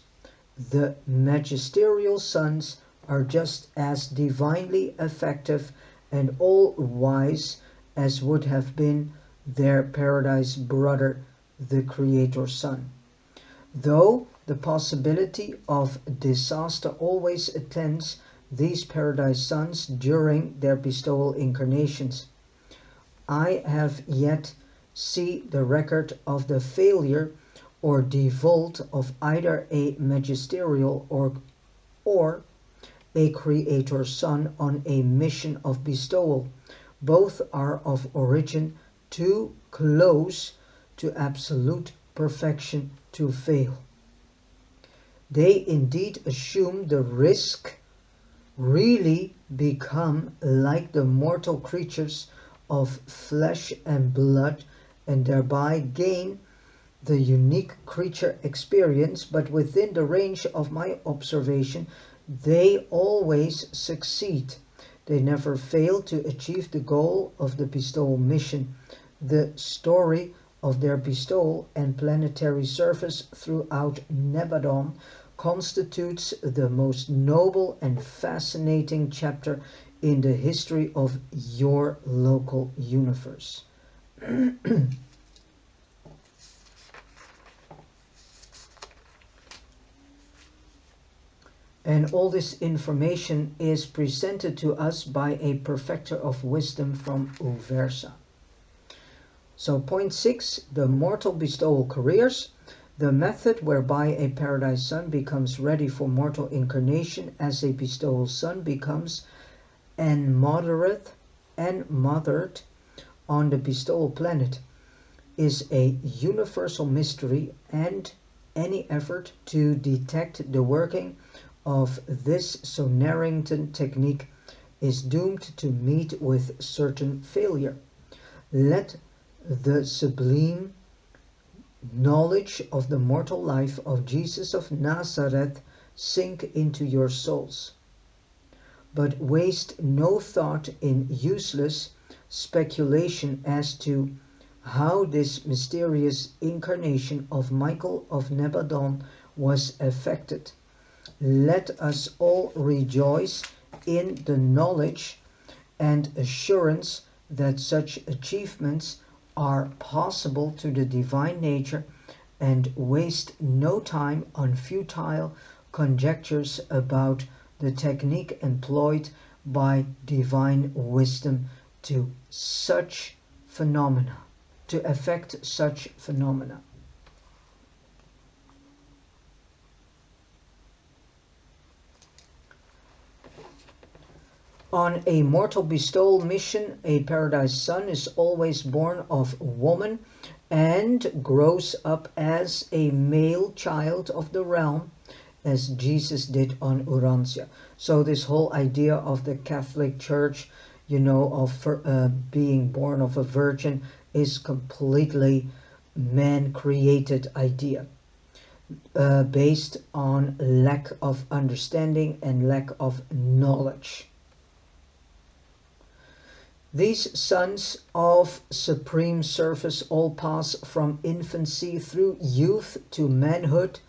the magisterial sons are just as divinely effective and all-wise as would have been their paradise brother, the Creator Son. Though the possibility of disaster always attends these paradise sons during their bestowal incarnations, I have yet see the record of the failure or default of either a magisterial or a creator son on a mission of bestowal. Both are of origin too close to absolute perfection to fail. They indeed assume the risk, really become like the mortal creatures of flesh and blood, and thereby gain the unique creature experience, but within the range of my observation they always succeed. They never fail to achieve the goal of the bestowal mission. The story of their bestowal and planetary service throughout Nebadon constitutes the most noble and fascinating chapter in the history of your local universe. And all this information is presented to us by a perfecter of wisdom from Uversa. So point 6, the mortal bestowal careers. The method whereby a Paradise Son becomes ready for mortal incarnation as a bestowal son becomes enmothered on the bestowal planet is a universal mystery, and any effort to detect the working of this Sonarrington technique is doomed to meet with certain failure. Let the sublime knowledge of the mortal life of Jesus of Nazareth sink into your souls. But waste no thought in useless speculation as to how this mysterious incarnation of Michael of Nebadon was effected. Let us all rejoice in the knowledge and assurance that such achievements are possible to the divine nature, and waste no time on futile conjectures about the technique employed by divine wisdom to effect such phenomena. On a mortal bestowal mission, a Paradise Son is always born of woman and grows up as a male child of the realm, as Jesus did on Urantia. So this whole idea of the Catholic Church, of being born of a virgin, is completely man-created idea, based on lack of understanding and lack of knowledge. These sons of supreme service all pass from infancy through youth to manhood,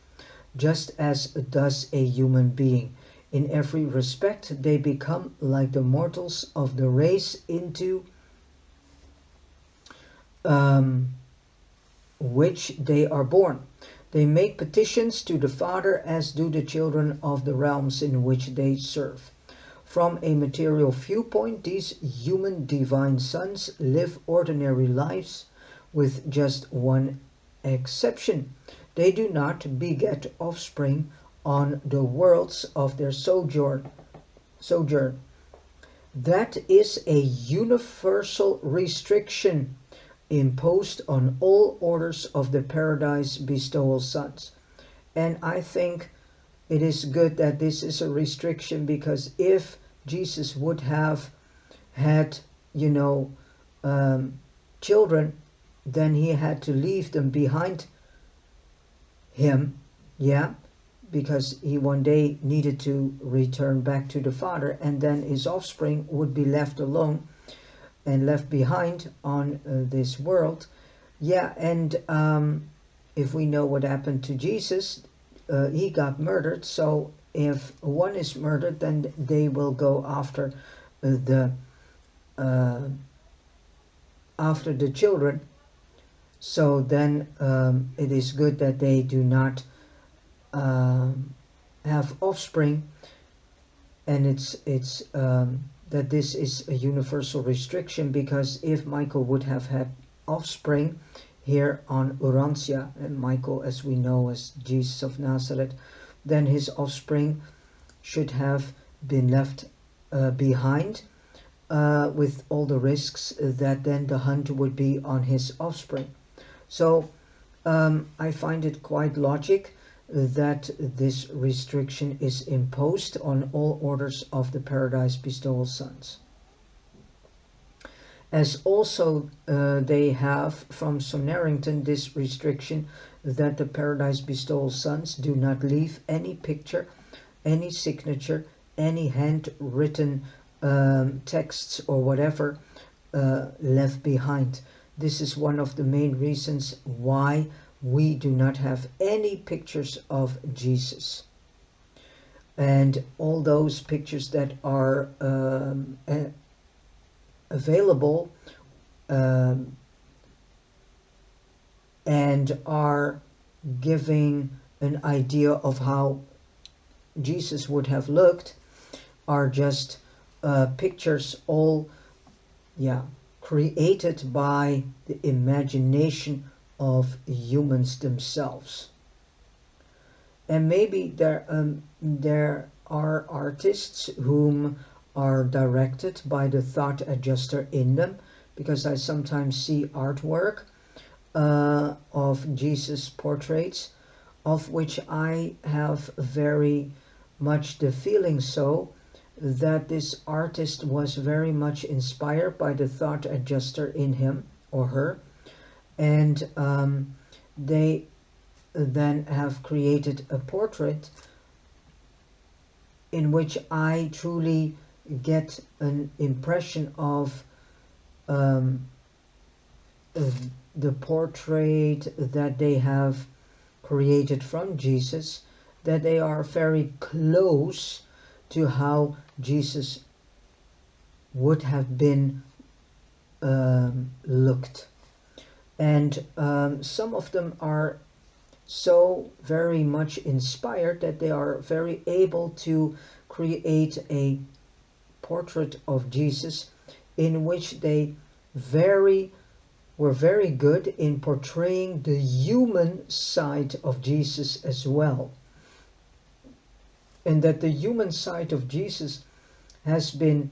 just as does a human being. In every respect, they become like the mortals of the race into which they are born. They make petitions to the Father as do the children of the realms in which they serve. From a material viewpoint, these human divine sons live ordinary lives with just one exception. They do not beget offspring on the worlds of their sojourn. That is a universal restriction imposed on all orders of the Paradise bestowal sons. And I think it is good that this is a restriction, because if Jesus would have had, children, then he had to leave them behind him, because he one day needed to return back to the Father, and then his offspring would be left alone and left behind on this world. And if we know what happened to Jesus, he got murdered. So if one is murdered, then they will go after the children. So then it is good that they do not have offspring, and it's that this is a universal restriction, because if Michael would have had offspring here on Urantia, and Michael, as we know, as Jesus of Nazareth, then his offspring should have been left behind, with all the risks that then the hunt would be on his offspring. So I find it quite logic that this restriction is imposed on all orders of the Paradise bestowal sons. As also they have from Sonarrington this restriction that the Paradise bestowal sons do not leave any picture, any signature, any handwritten texts or whatever left behind. This is one of the main reasons why we do not have any pictures of Jesus. And all those pictures that are available and are giving an idea of how Jesus would have looked are just pictures all created by the imagination of humans themselves. And maybe there are artists whom are directed by the thought adjuster in them, because I sometimes see artwork of Jesus portraits, of which I have very much the feeling so that this artist was very much inspired by the thought adjuster in him or her, and they then have created a portrait in which I truly get an impression of the portrait that they have created from Jesus, that they are very close to how Jesus would have been looked. And some of them are so very much inspired that they are very able to create a portrait of Jesus in which they were very good in portraying the human side of Jesus as well. And that the human side of Jesus has been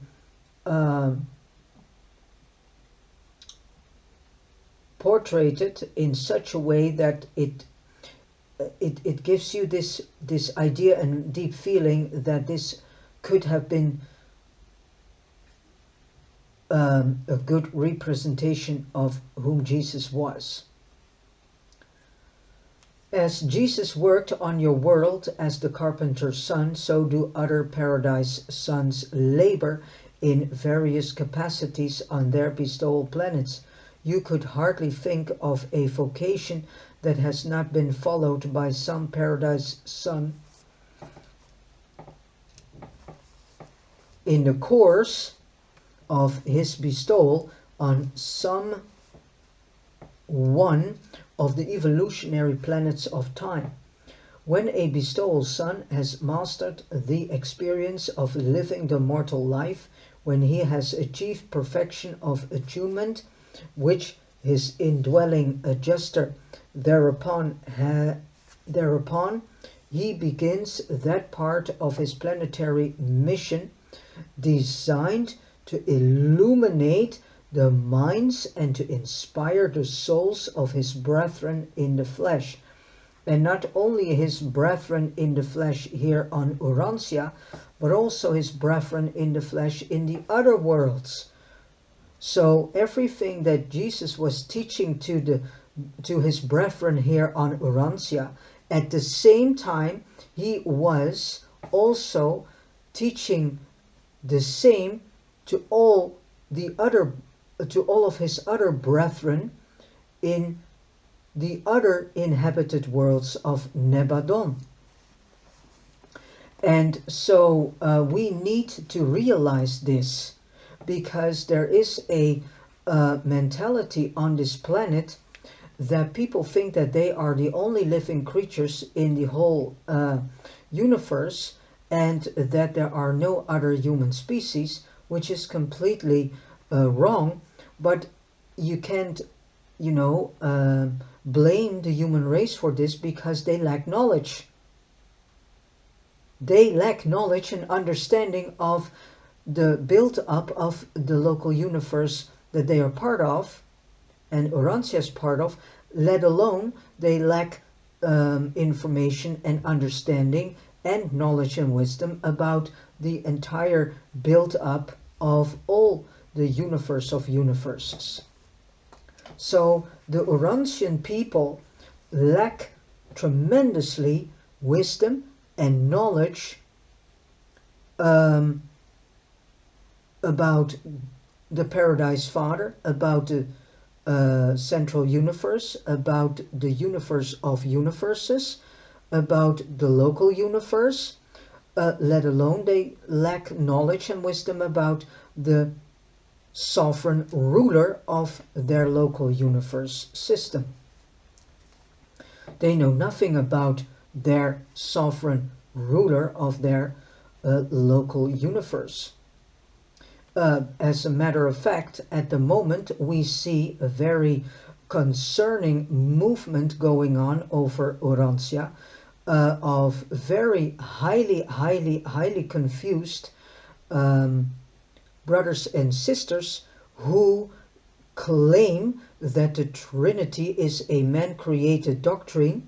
portrayed in such a way that it gives you this idea and deep feeling that this could have been a good representation of whom Jesus was. As Jesus worked on your world as the carpenter's son, so do other Paradise Sons labor in various capacities on their bestowal planets. You could hardly think of a vocation that has not been followed by some Paradise Son in the course of his bestowal on some one of the evolutionary planets of time. When a bestowal son has mastered the experience of living the mortal life, when he has achieved perfection of attunement, which his indwelling adjuster thereupon he begins that part of his planetary mission designed to illuminate the minds and to inspire the souls of his brethren in the flesh. And not only his brethren in the flesh here on Urantia, but also his brethren in the flesh in the other worlds. So everything that Jesus was teaching to his brethren here on Urantia, at the same time he was also teaching the same to all of his other brethren in the other inhabited worlds of Nebadon. And so we need to realize this, because there is a mentality on this planet that people think that they are the only living creatures in the whole universe, and that there are no other human species, which is completely wrong. But you can't, blame the human race for this, because they lack knowledge. They lack knowledge and understanding of the build-up of the local universe that they are part of, and Urantia is part of, let alone they lack information and understanding and knowledge and wisdom about the entire build-up of all the universe of universes. So the Urantian people lack tremendously wisdom and knowledge about the Paradise Father, about the central universe, about the universe of universes, about the local universe, let alone they lack knowledge and wisdom about the sovereign ruler of their local universe system. They know nothing about their sovereign ruler of their local universe. As a matter of fact, at the moment we see a very concerning movement going on over Urantia, of very highly confused brothers and sisters who claim that the Trinity is a man-created doctrine,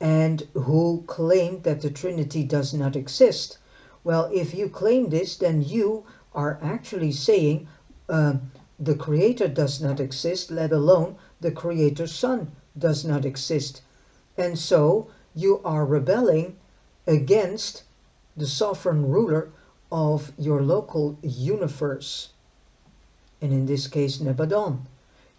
and who claim that the Trinity does not exist. Well, if you claim this, then you are actually saying the Creator does not exist, let alone the Creator's Son does not exist. And so you are rebelling against the sovereign ruler of your local universe, and in this case Nebadon.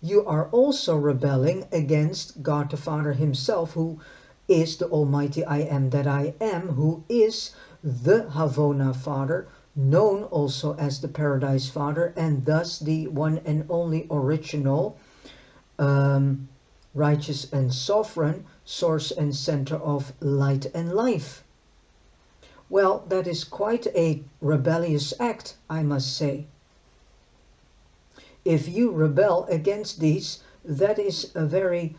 You are also rebelling against God the Father himself, who is the Almighty I Am that I Am, who is the Havona Father, known also as the Paradise Father, and thus the one and only original, righteous and sovereign source and center of light and life. Well, that is quite a rebellious act, I must say. If you rebel against these, that is a very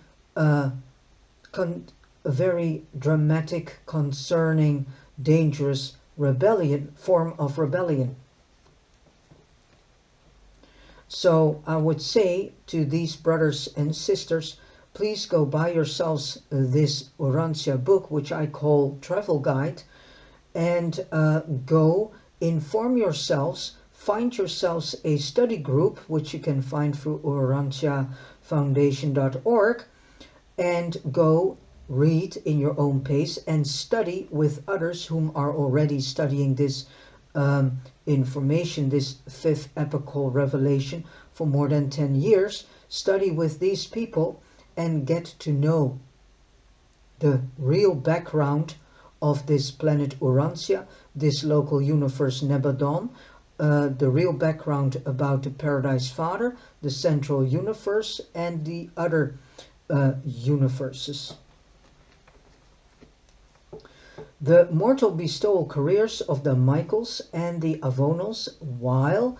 dramatic, concerning, dangerous form of rebellion. So I would say to these brothers and sisters, please go buy yourselves this Urantia book, which I call Travel Guide, and go inform yourselves. Find yourselves a study group, which you can find through urantiafoundation.org, and go read in your own pace and study with others whom are already studying this information, this fifth epochal revelation, for more than 10 years. Study with these people and get to know the real background of this planet Urantia, this local universe Nebadon, the real background about the Paradise Father, the central universe, and the other universes. The mortal bestowal careers of the Michaels and the Avonals, while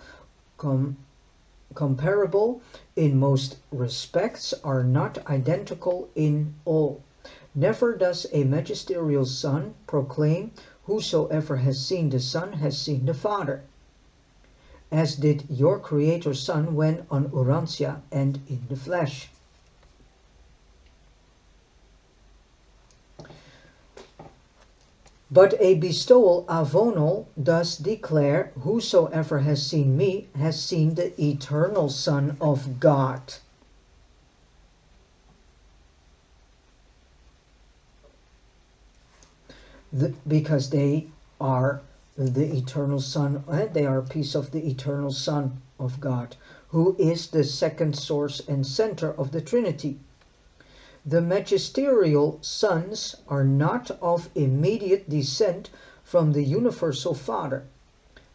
comparable in most respects, are not identical in all. Never does a magisterial son proclaim, "Whosoever has seen the Son has seen the Father," as did your Creator Son when on Urantia and in the flesh. But a bestowal avonal does declare, "Whosoever has seen me has seen the eternal Son of God." Because they are the eternal Son, they are a piece of the eternal Son of God, who is the second source and center of the Trinity. The magisterial sons are not of immediate descent from the universal Father,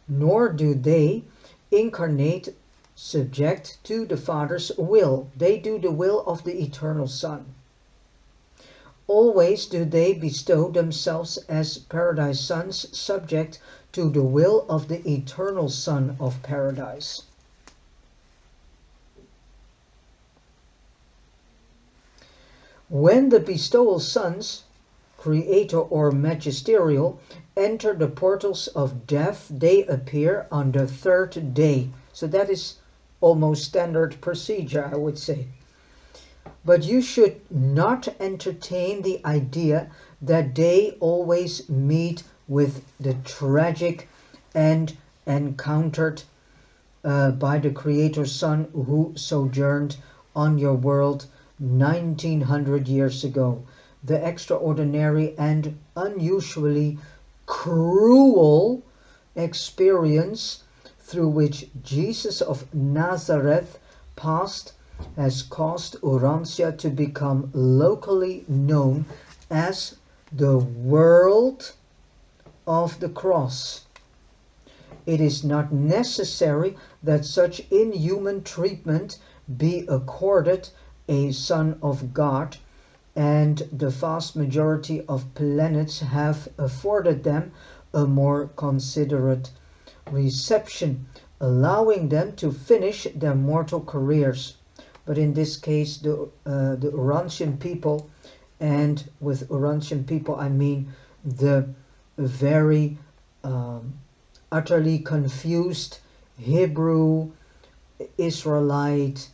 nor do they incarnate subject to the Father's will. They do the will of the eternal Son. Always do they bestow themselves as Paradise Sons, subject to the will of the eternal Son of Paradise. When the bestowal sons, creator or magisterial, enter the portals of death, they appear on the third day. So that is almost standard procedure, I would say. But you should not entertain the idea that they always meet with the tragic end encountered by the Creator Son who sojourned on your world 1900 years ago. The extraordinary and unusually cruel experience through which Jesus of Nazareth passed has caused Urantia to become locally known as the world of the cross. It is not necessary that such inhuman treatment be accorded a Son of God and the vast majority of planets have afforded them a more considerate reception, allowing them to finish their mortal careers. But in this case, the Urantian people, and with Urantian people I mean the very utterly confused Hebrew, Israelite,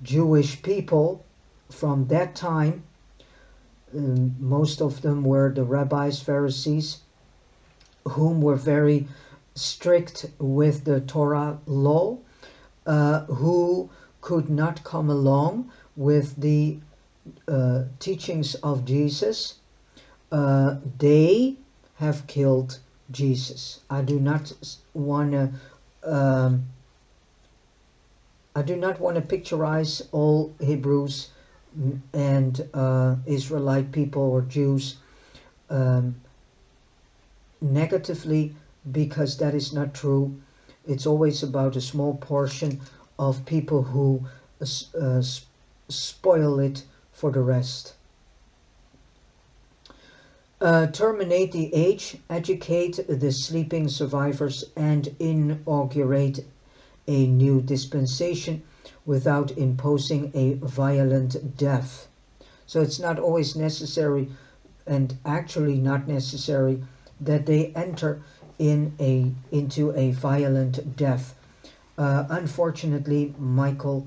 Jewish people from that time. Most of them were the rabbis, Pharisees, whom were very strict with the Torah law, who could not come along with the teachings of Jesus. They have killed Jesus. I do not want to picturize all Hebrews and Israelite people or Jews negatively, because that is not true. It's always about a small portion of people who spoil it for the rest. Terminate the age, educate the sleeping survivors, and inaugurate a new dispensation without imposing a violent death. So it's not always necessary, and actually not necessary, that they enter into a violent death. Unfortunately, Michael,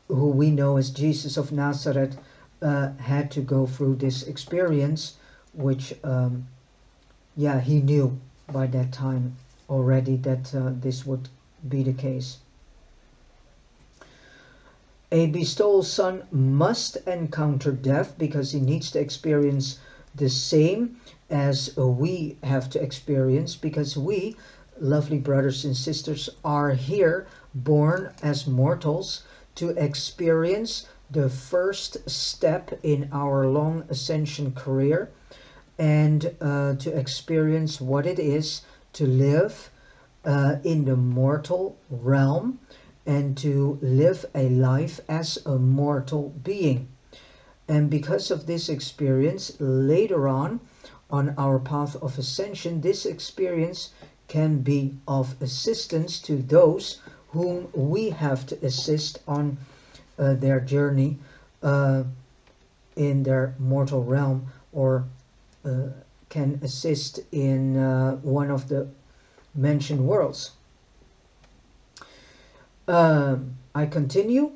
who we know as Jesus of Nazareth, had to go through this experience, which he knew by that time already that this would be the case. A bestowal son must encounter death because he needs to experience the same as we have to experience, because we, lovely brothers and sisters, are here born as mortals to experience the first step in our long ascension career, and to experience what it is to live in the mortal realm and to live a life as a mortal being. And because of this experience, later on our path of ascension, this experience can be of assistance to those whom we have to assist on their journey in their mortal realm, or can assist in one of the mentioned worlds. I continue.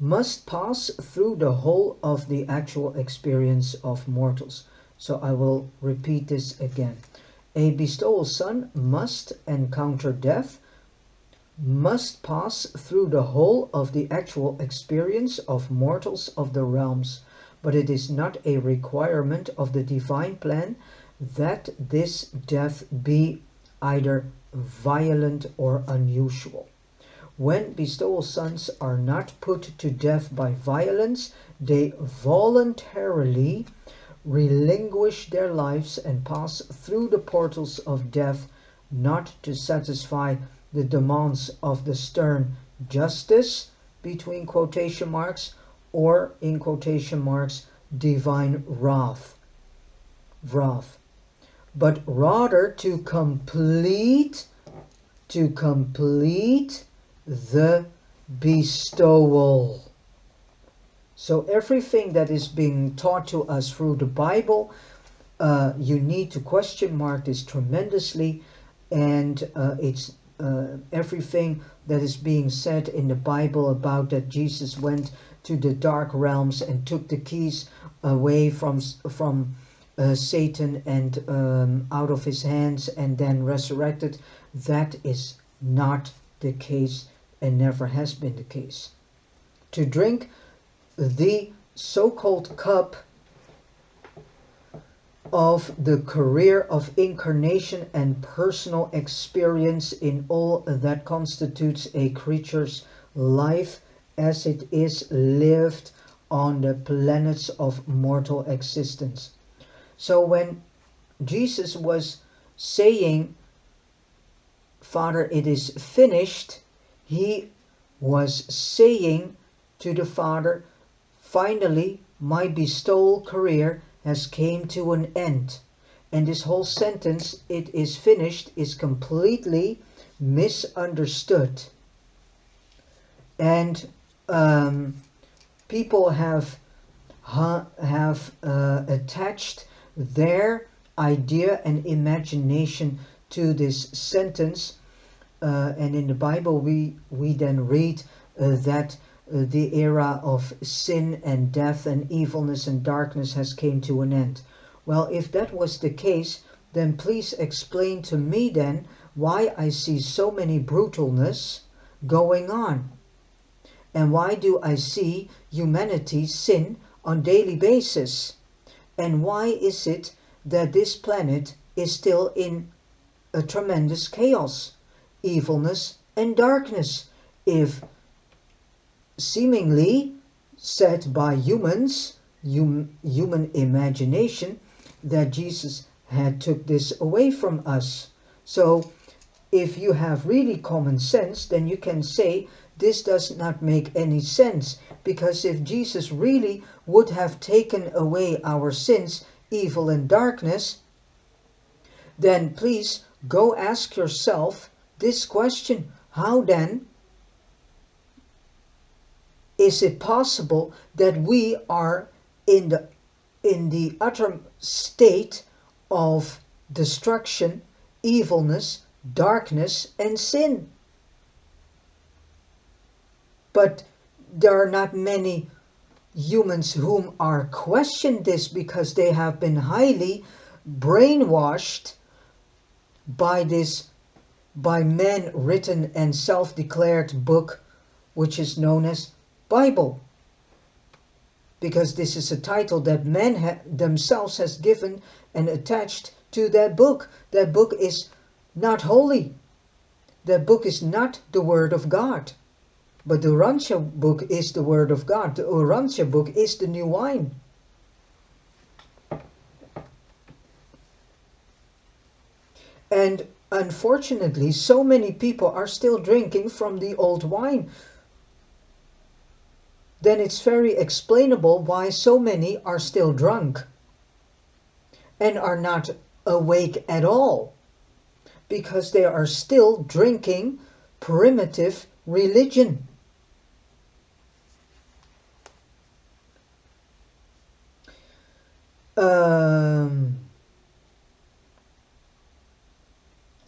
Must pass through the whole of the actual experience of mortals. So I will repeat this again. A bestowal son must encounter death, must pass through the whole of the actual experience of mortals of the realms, but it is not a requirement of the divine plan that this death be either violent or unusual. When bestowal sons are not put to death by violence, they voluntarily relinquish their lives and pass through the portals of death, not to satisfy the demands of the stern justice, between quotation marks, or in quotation marks, divine wrath, but rather to complete the bestowal. So everything that is being taught to us through the Bible, you need to question mark this tremendously, and it's everything that is being said in the Bible about that Jesus went to the dark realms and took the keys away from Satan and out of his hands and then resurrected. That is not the case and never has been the case. To drink the so-called cup of the career of incarnation and personal experience in all that constitutes a creature's life as it is lived on the planets of mortal existence. So when Jesus was saying, Father, it is finished, he was saying to the Father, finally, my bestowal career has came to an end. And this whole sentence, it is finished, is completely misunderstood. And people have attached their idea and imagination to this sentence. And in the Bible we then read that the era of sin and death and evilness and darkness has came to an end. Well, if that was the case, then please explain to me then why I see so many brutalness going on. And why do I see humanity sin on daily basis? And why is it that this planet is still in a tremendous chaos, evilness and darkness, if seemingly said by humans, human imagination, that Jesus had took this away from us? So if you have really common sense, then you can say this does not make any sense, because if Jesus really would have taken away our sins, evil and darkness, then please go ask yourself this question: how then is it possible that we are in the utter state of destruction, evilness, darkness and sin? But there are not many humans whom are questioned this, because they have been highly brainwashed by men written and self-declared book, which is known as Bible, because this is a title that men themselves has given and attached to that book. That book is not holy. That book is not the Word of God. But the Urantia book is the Word of God. The Urantia book is the new wine. And unfortunately, so many people are still drinking from the old wine. Then it's very explainable why so many are still drunk and are not awake at all. Because they are still drinking primitive religion.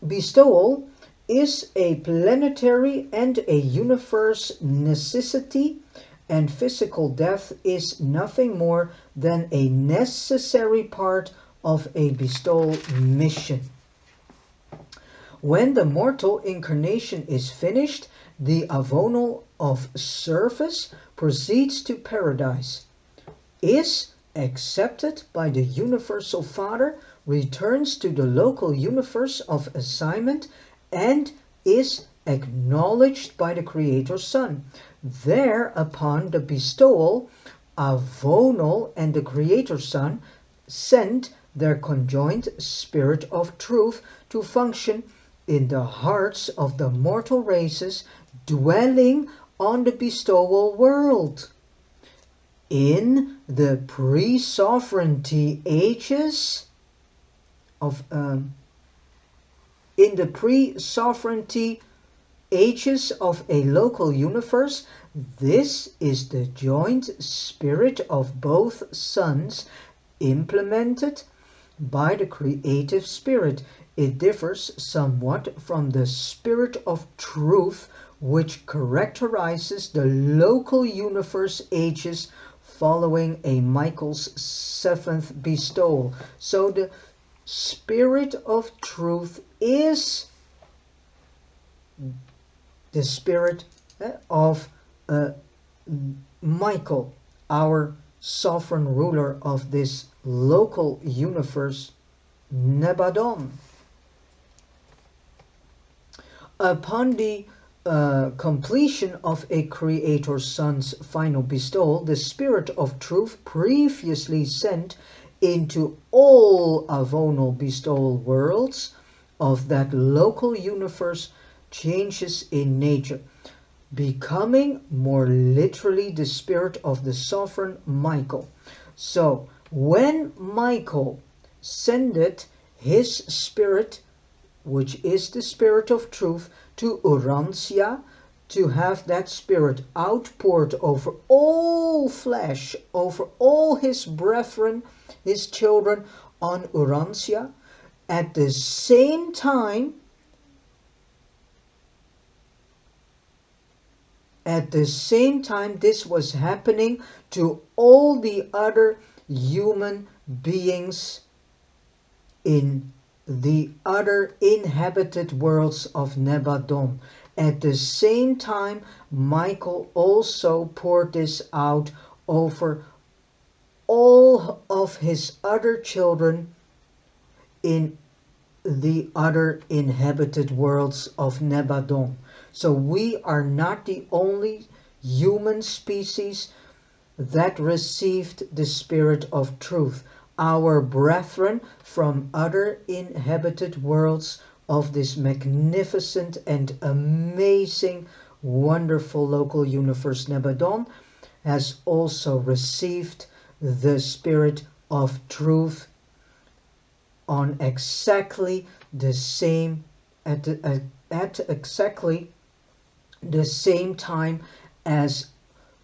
Bestowal is a planetary and a universe necessity, and physical death is nothing more than a necessary part of a bestowal mission. When the mortal incarnation is finished, the avonal of service proceeds to paradise, is accepted by the Universal Father, returns to the local universe of assignment, and is acknowledged by the Creator Son. Thereupon the bestowal, avonal, and the Creator Son send their conjoined spirit of truth to function in the hearts of the mortal races dwelling on the bestowal world. In the pre-sovereignty ages of a local universe, this is the joint spirit of both sons implemented by the creative spirit. It differs somewhat from the spirit of truth, which characterizes the local universe ages following a Michael's 7th bestowal. So the spirit of truth is the spirit of Michael, our sovereign ruler of this local universe, Nebadon. Upon the completion of a Creator Son's final bestowal, the Spirit of Truth, previously sent into all avonal bestowal worlds of that local universe, changes in nature. becoming more literally the spirit of the sovereign Michael. So when Michael sended his spirit, which is the spirit of truth, to Urantia, to have that spirit outpoured over all flesh, over all his brethren, his children on Urantia, at the same time, this was happening to all the other human beings in the other inhabited worlds of Nebadon. At the same time, Michael also poured this out over all of his other children in the other inhabited worlds of Nebadon. So we are not the only human species that received the spirit of truth. Our brethren from other inhabited worlds of this magnificent and amazing, wonderful local universe Nebadon has also received the spirit of truth on exactly the same at exactly the same time as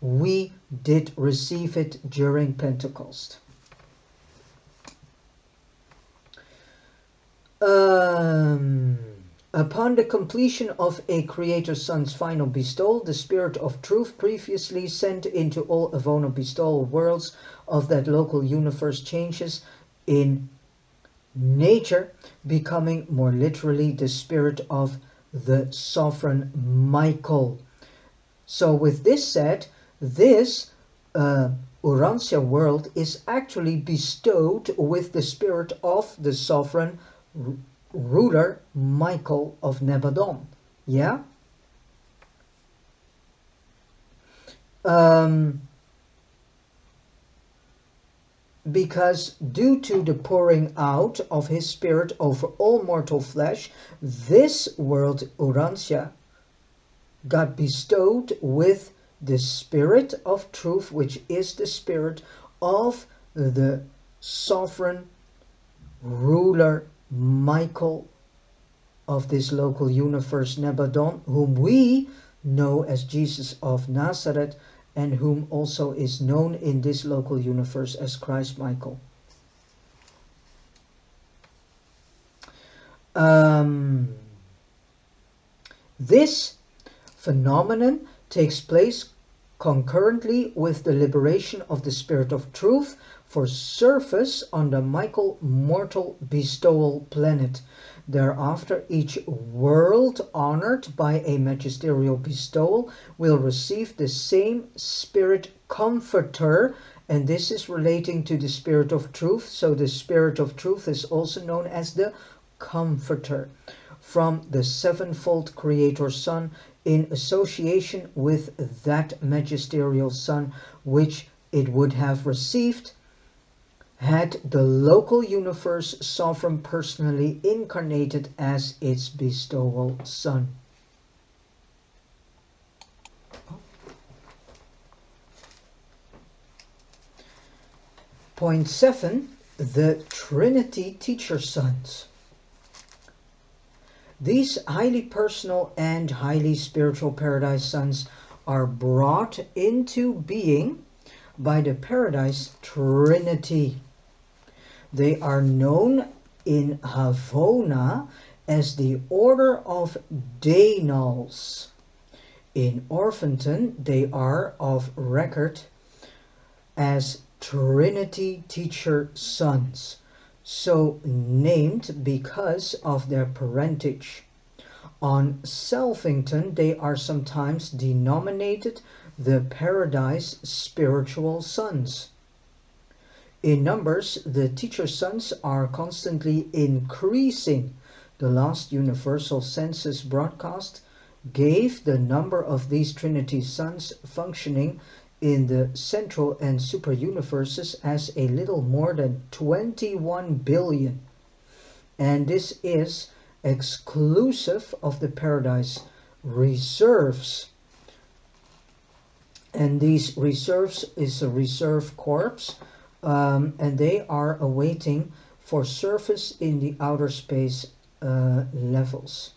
we did receive it during Pentecost. Upon the completion of a Creator Son's final bestowal, the Spirit of Truth previously sent into all Avona bestowal worlds of that local universe changes in nature, becoming more literally the spirit of the sovereign Michael. So with this said, this Urantia world is actually bestowed with the spirit of the sovereign ruler Michael of Nebadon. Yeah? Because due to the pouring out of his spirit over all mortal flesh, this world Urantia got bestowed with the spirit of truth, which is the spirit of the sovereign ruler Michael of this local universe Nebadon, whom we know as Jesus of Nazareth, and whom also is known in this local universe as Christ Michael. This phenomenon takes place concurrently with the liberation of the Spirit of Truth for service on the Michael mortal bestowal planet. Thereafter, each world honored by a magisterial bestowal will receive the same Spirit Comforter, and this is relating to the Spirit of Truth. So the Spirit of Truth is also known as the Comforter, from the sevenfold Creator Son, in association with that magisterial Son, which it would have received had the local universe sovereign personally incarnated as its bestowal Son. Point 7. The Trinity Teacher Sons. These highly personal and highly spiritual Paradise Sons are brought into being by the Paradise Trinity. They are known in Havona as the Order of Daenals. In Orvonton they are of record as Trinity Teacher Sons, so named because of their parentage. On Salvington they are sometimes denominated the Paradise Spiritual Sons. In numbers, the Teacher Sons are constantly increasing. The last Universal Census broadcast gave the number of these Trinity Sons functioning in the central and super universes as a little more than 21 billion. And this is exclusive of the Paradise Reserves. And these reserves is a reserve corps, and they are awaiting for service in the outer space levels,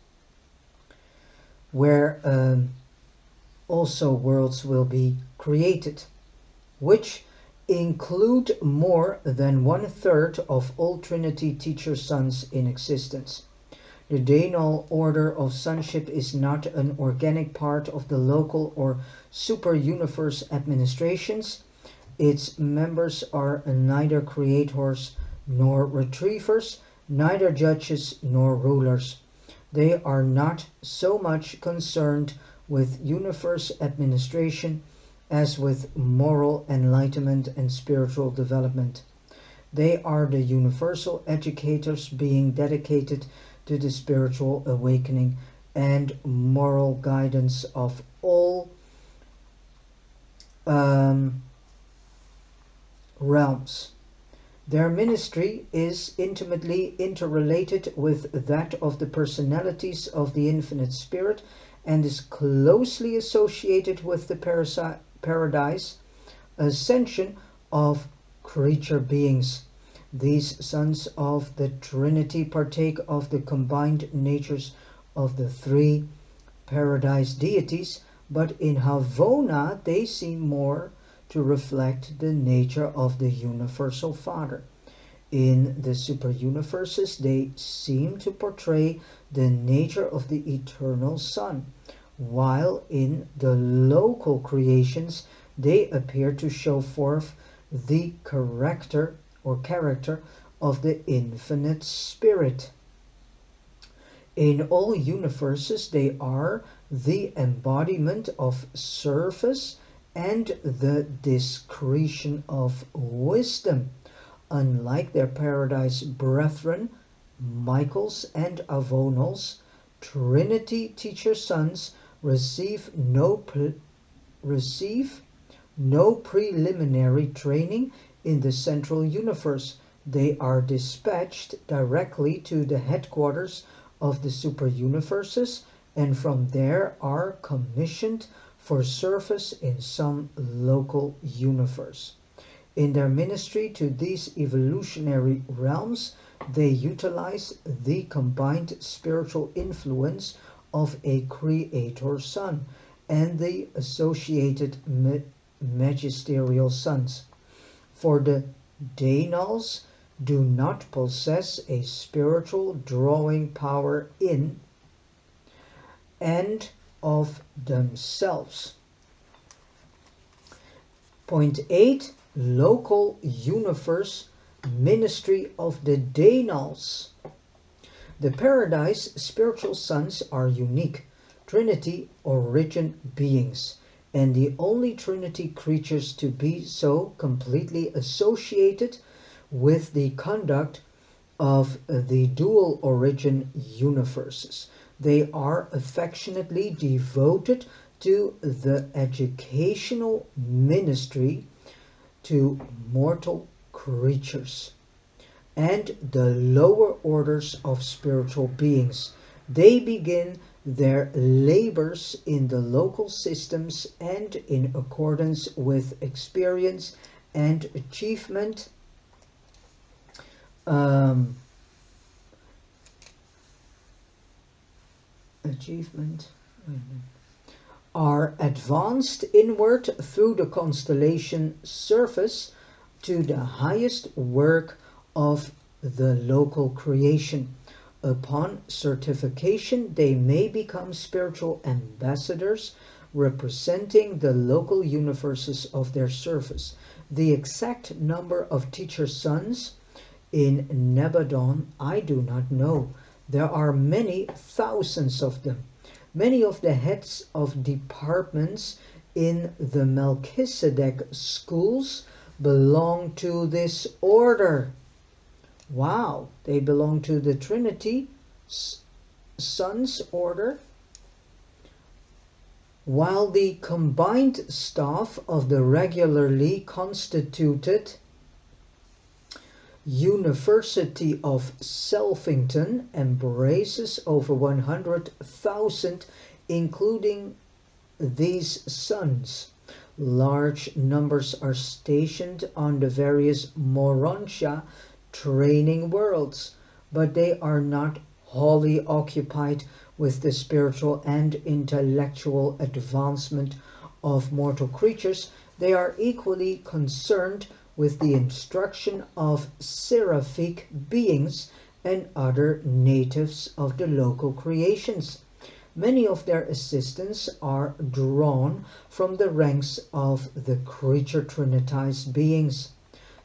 where also worlds will be created, which include more than 1/3 of all Trinity teacher sons in existence. The Dainal order of sonship is not an organic part of the local or super-universe administrations. Its members are neither creators nor retrievers, neither judges nor rulers. They are not so much concerned with universe administration as with moral enlightenment and spiritual development. They are the universal educators being dedicated to the spiritual awakening and moral guidance of all realms. Their ministry is intimately interrelated with that of the personalities of the Infinite Spirit and is closely associated with the Paradise ascension of creature beings. These sons of the Trinity partake of the combined natures of the three Paradise deities, but in Havona they seem more to reflect the nature of the Universal Father. In the superuniverses they seem to portray the nature of the Eternal Son, while in the local creations they appear to show forth the character of the Infinite Spirit. In all universes they are the embodiment of service and the discretion of wisdom. Unlike their Paradise brethren, Michaels and Avonals, Trinity teacher sons receive no preliminary training in the central universe. They are dispatched directly to the headquarters of the superuniverses and from there are commissioned for service in some local universe. In their ministry to these evolutionary realms, they utilize the combined spiritual influence of a creator son and the associated magisterial sons. For the Dainals do not possess a spiritual drawing power in and of themselves. Point 8. Local universe ministry of the Dainals. The Paradise spiritual sons are unique Trinity origin beings, and the only Trinity creatures to be so completely associated with the conduct of the dual origin universes. They are affectionately devoted to the educational ministry to mortal creatures and the lower orders of spiritual beings. They begin their labors in the local systems and in accordance with experience and achievement are advanced inward through the constellation service to the highest work of the local creation. Upon certification, they may become spiritual ambassadors representing the local universes of their service. The exact number of teacher sons in Nebadon I do not know. There are many thousands of them. Many of the heads of departments in the Melchizedek schools belong to this order. Wow, they belong to the Trinity Sons order. While the combined staff of the regularly constituted University of Selfington embraces over 100,000, including these sons. Large numbers are stationed on the various Urantia training worlds, but they are not wholly occupied with the spiritual and intellectual advancement of mortal creatures. They are equally concerned with the instruction of seraphic beings and other natives of the local creations. Many of their assistants are drawn from the ranks of the creature trinitized beings.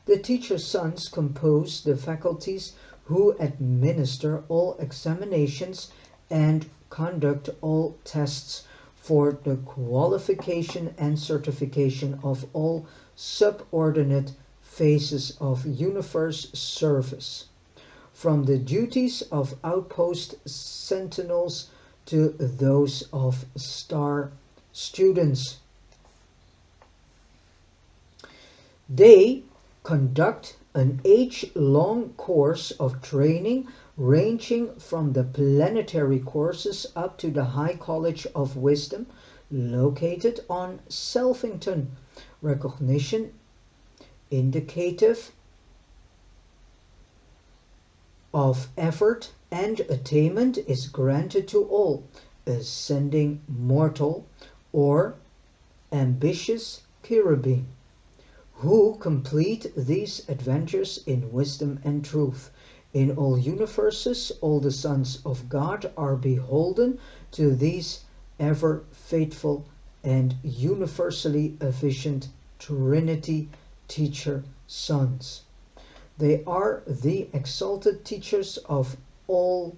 The teacher's sons compose the faculties who administer all examinations and conduct all tests for the qualification and certification of all subordinate phases of universe service, from the duties of outpost sentinels to those of star students. They conduct an age-long course of training ranging from the planetary courses up to the High College of Wisdom located on Selfington. Recognition indicative of effort and attainment is granted to all, ascending mortal or ambitious cherubim, who complete these adventures in wisdom and truth. In all universes, all the sons of God are beholden to these ever faithful and universally efficient Trinity teacher sons. They are the exalted teachers of all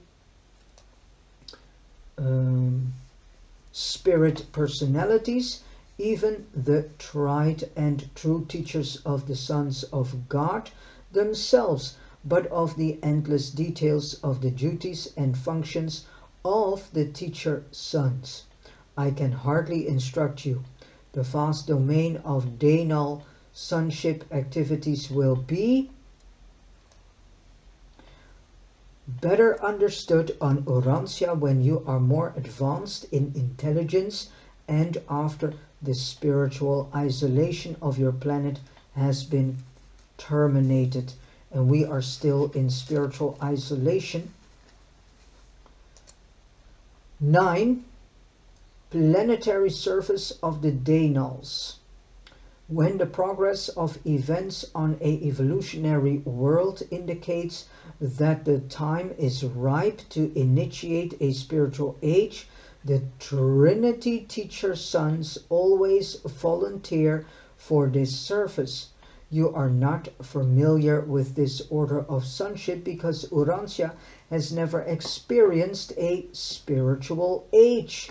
spirit personalities, even the tried and true teachers of the sons of God themselves, but of the endless details of the duties and functions of the teacher sons I can hardly instruct you. The vast domain of Denal sonship activities will be better understood on Urantia when you are more advanced in intelligence and after the spiritual isolation of your planet has been terminated. And we are still in spiritual isolation. 9. Planetary service of the Denals. When the progress of events on a evolutionary world indicates that the time is ripe to initiate a spiritual age, the Trinity teacher sons always volunteer for this service. You are not familiar with this order of sonship because Urantia has never experienced a spiritual age,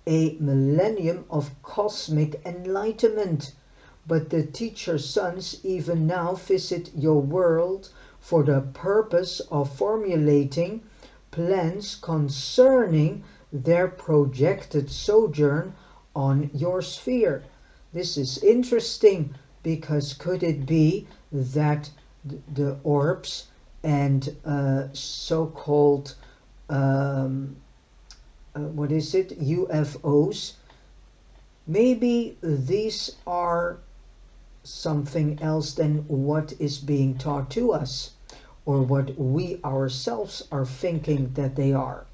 a millennium of cosmic enlightenment. But the teacher sons even now visit your world for the purpose of formulating plans concerning their projected sojourn on your sphere. This is interesting because could it be that the orbs and so-called UFOs, maybe these are something else than what is being taught to us, or what we ourselves are thinking that they are.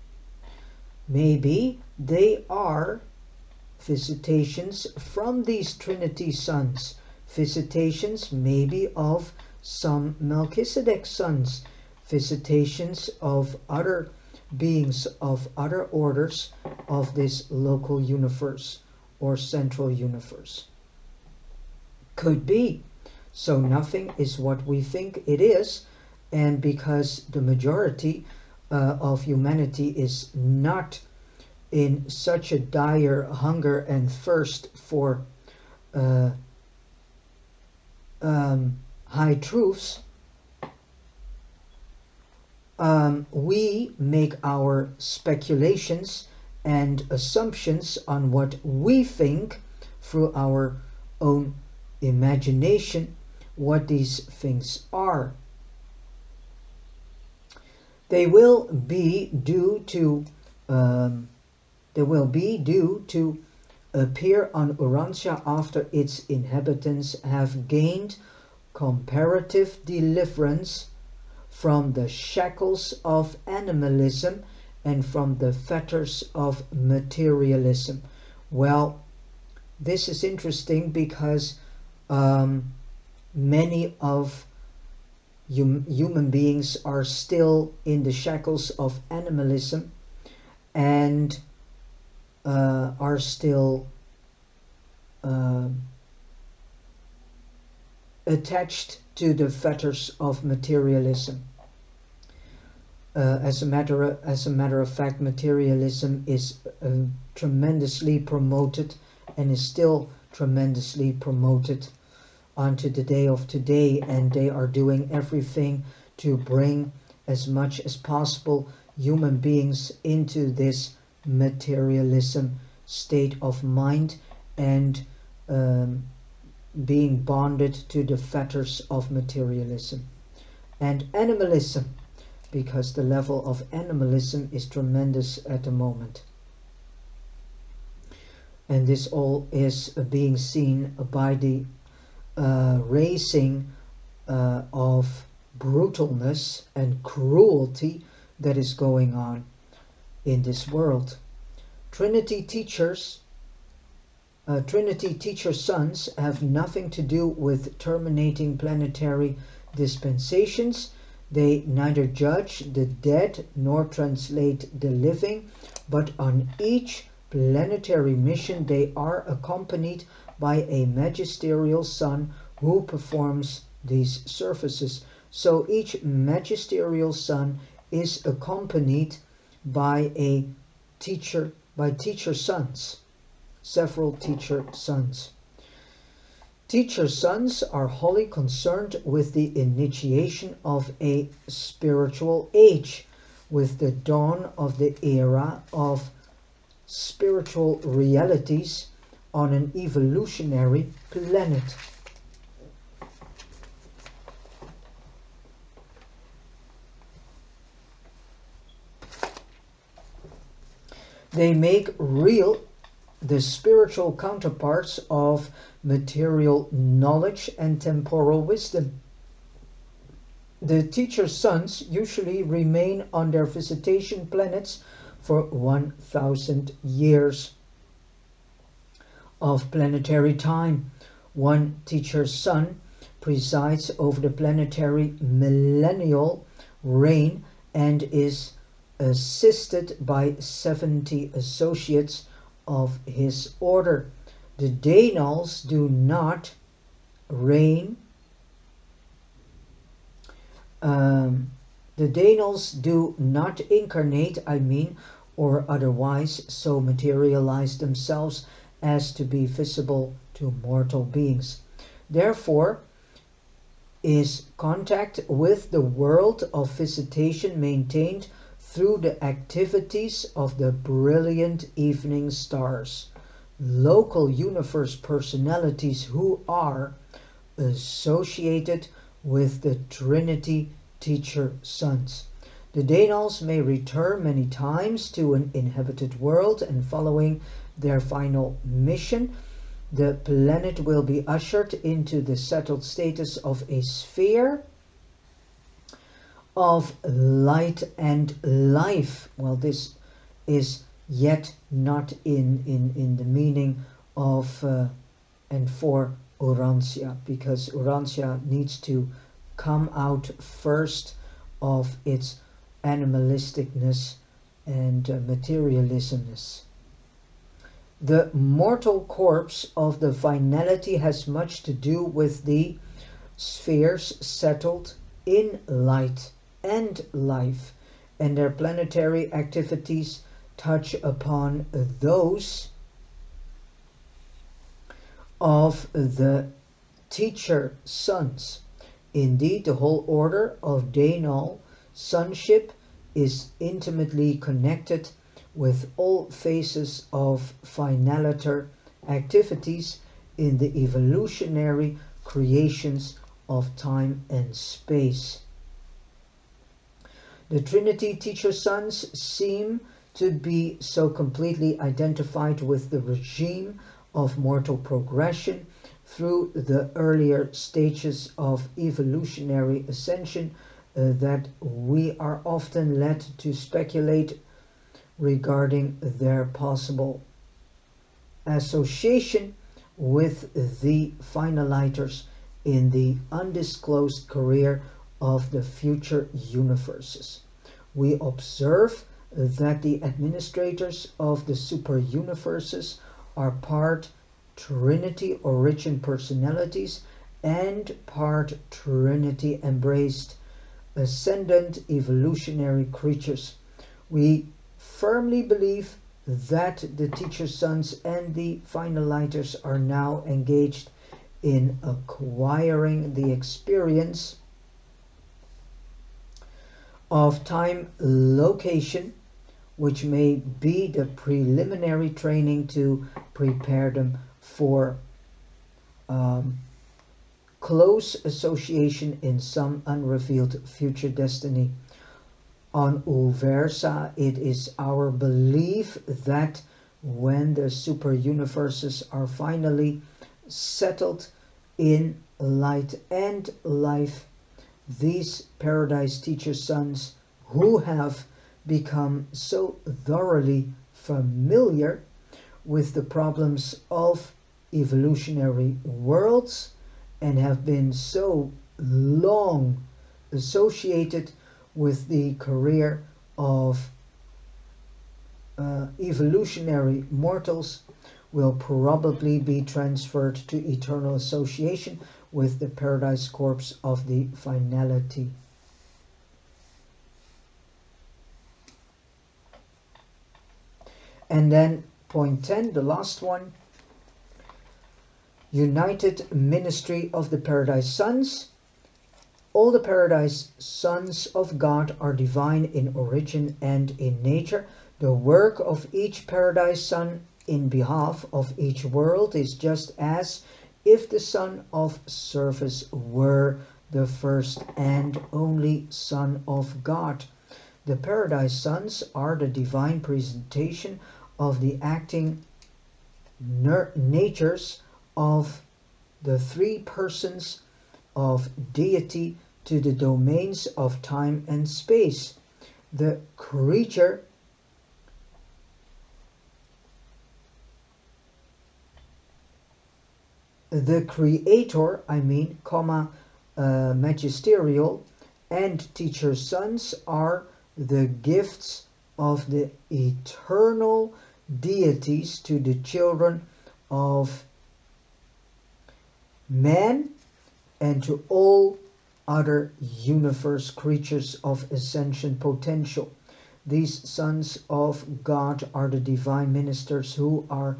Maybe they are visitations from these Trinity sons, visitations maybe of some Melchizedek sons, visitations of other beings of other orders of this local universe or central universe. Could be. So nothing is what we think it is, and because the majority of humanity is not in such a dire hunger and thirst for high truths, we make our speculations and assumptions on what we think through our own imagination what these things are. They will be due to appear on Urantia after its inhabitants have gained comparative deliverance from the shackles of animalism and from the fetters of materialism. Well, this is interesting because many of human beings are still in the shackles of animalism and are still attached to the fetters of materialism. As a matter of fact, materialism is tremendously promoted and is still tremendously promoted onto the day of today, and they are doing everything to bring as much as possible human beings into this materialism state of mind and being bonded to the fetters of materialism and animalism, because the level of animalism is tremendous at the moment. And this all is being seen by the raising of brutalness and cruelty that is going on in this world. Trinity teacher sons have nothing to do with terminating planetary dispensations. They neither judge the dead nor translate the living, but on each planetary mission they are accompanied by a magisterial son who performs these services. So each magisterial son is accompanied by teacher sons, several teacher sons. Teacher sons are wholly concerned with the initiation of a spiritual age, with the dawn of the era of spiritual realities on an evolutionary planet. They make real the spiritual counterparts of material knowledge and temporal wisdom. The teacher sons usually remain on their visitation planets for 1,000 years of planetary time. One teacher son presides over the planetary millennial reign and is assisted by 70 associates of his order. The Daenals do not reign. The Daenals do not incarnate, or otherwise so materialize themselves as to be visible to mortal beings. Therefore, is contact with the world of visitation maintained through the activities of the brilliant evening stars, local universe personalities who are associated with the Trinity teacher sons. The Daenals may return many times to an inhabited world, and following their final mission, the planet will be ushered into the settled status of a sphere of light and life. Well, this is yet not in the meaning of and for Urantia, because Urantia needs to come out first of its animalisticness and materialismness. The mortal corpse of the finality has much to do with the spheres settled in light and life, and their planetary activities touch upon those of the teacher sons. Indeed, the whole order of Daenal sonship is intimately connected with all phases of finaliter activities in the evolutionary creations of time and space. The Trinity teacher sons seem to be so completely identified with the regime of mortal progression through the earlier stages of evolutionary ascension that we are often led to speculate regarding their possible association with the finalizers in the undisclosed career of the future universes. We observe that the administrators of the superuniverses are part Trinity origin personalities and part Trinity embraced ascendant evolutionary creatures. We firmly believe that the teacher sons and the finalizers are now engaged in acquiring the experience of time location, which may be the preliminary training to prepare them for close association in some unrevealed future destiny. On Uversa, it is our belief that when the superuniverses are finally settled in light and life, these Paradise teacher sons who have become so thoroughly familiar with the problems of evolutionary worlds and have been so long associated with the career of evolutionary mortals will probably be transferred to eternal association with the Paradise Corps of the finality. And then point 10, the last one, United Ministry of the Paradise Sons. All the Paradise Sons of God are divine in origin and in nature. The work of each Paradise Son in behalf of each world is just as if the Son of Service were the first and only Son of God. The Paradise Sons are the divine presentation of the acting natures of the three persons of deity to the domains of time and space. The creator magisterial and teacher sons are the gifts of the eternal deities to the children of man and to all other universe creatures of ascension potential. These sons of God are the divine ministers who are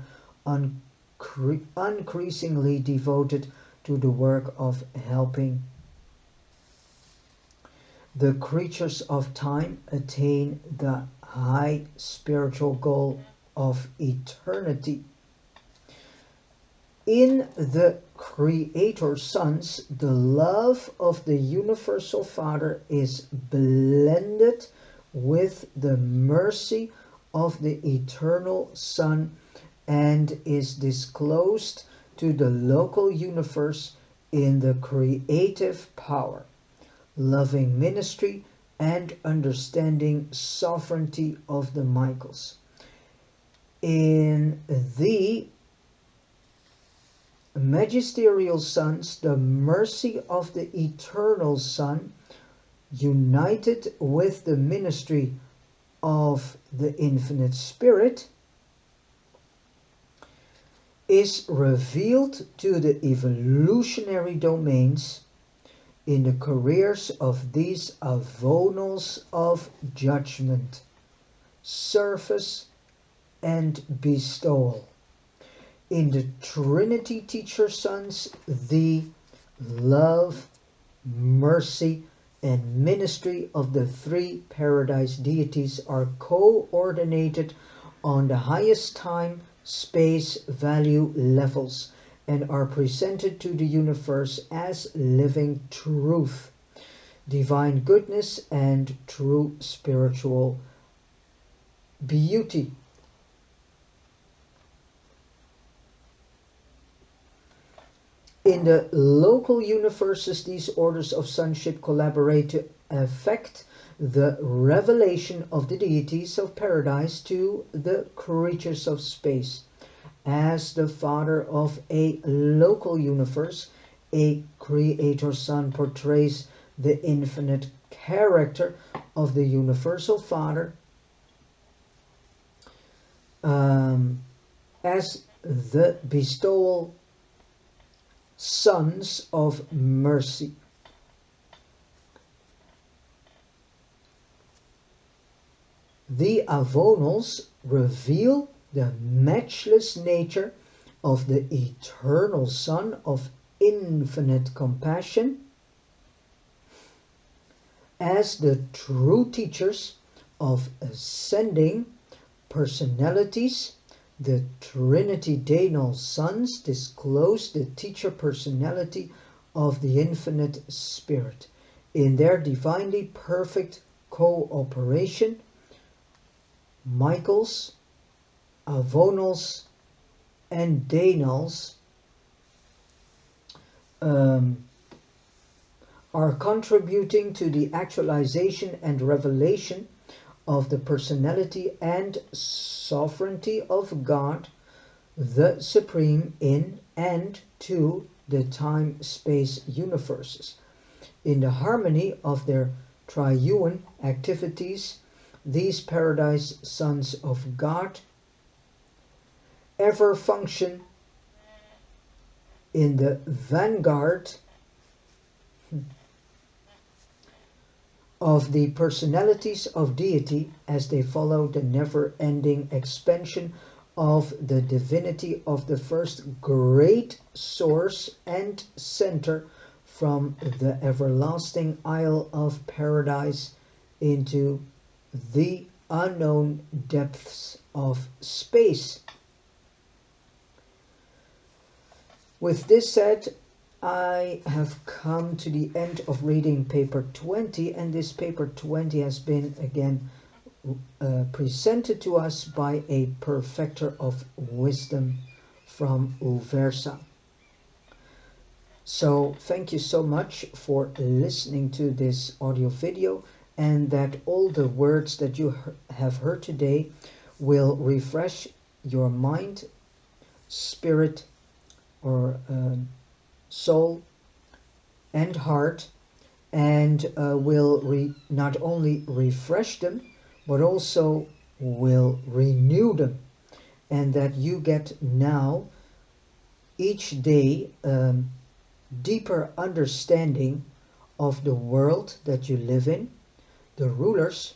increasingly devoted to the work of helping the creatures of time attain the high spiritual goal of eternity. In the Creator Sons, the love of the Universal Father is blended with the mercy of the Eternal Son and is disclosed to the local universe in the creative power, loving ministry, and understanding sovereignty of the Michaels. In the magisterial sons, the mercy of the Eternal Son, united with the ministry of the Infinite Spirit, is revealed to the evolutionary domains in the careers of these avonals of judgment, service, and bestowal. In the Trinity teacher sons, the love, mercy, and ministry of the three Paradise deities are coordinated on the highest time, space, value levels and are presented to the universe as living truth, divine goodness, and true spiritual beauty. In the local universes, these orders of sonship collaborate to effect the revelation of the deities of paradise to the creatures of space. As the father of a local universe, a creator son portrays the infinite character of the universal father as the bestowal sons of mercy. The avonals reveal the matchless nature of the eternal Son of infinite compassion as the true teachers of ascending personalities. The Trinitized Sons disclose the teacher personality of the infinite Spirit. In their divinely perfect cooperation, Michaels, Avonals, and Danals are contributing to the actualization and revelation of the personality and sovereignty of God, the Supreme, in and to the time-space universes. In the harmony of their triune activities, these Paradise Sons of God ever function in the vanguard of the personalities of deity as they follow the never-ending expansion of the divinity of the first great source and center from the everlasting Isle of Paradise into the unknown depths of space. With this said, I have come to the end of reading paper 20, and this paper 20 has been again presented to us by a perfecter of wisdom from Urantia. So thank you so much for listening to this audio video, and that all the words that you have heard today will refresh your mind, spirit, or soul and heart, and will not only refresh them but also will renew them, and that you get now each day deeper understanding of the world that you live in, the rulers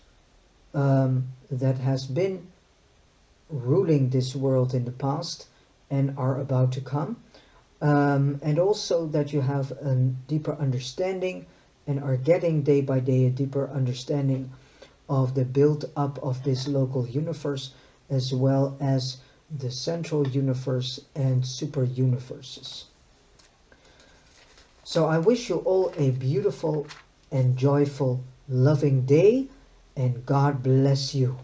that has been ruling this world in the past and are about to come, and also that you have a deeper understanding and are getting day by day a deeper understanding of the build-up of this local universe, as well as the central universe and super universes. So I wish you all a beautiful and joyful, loving day, and God bless you.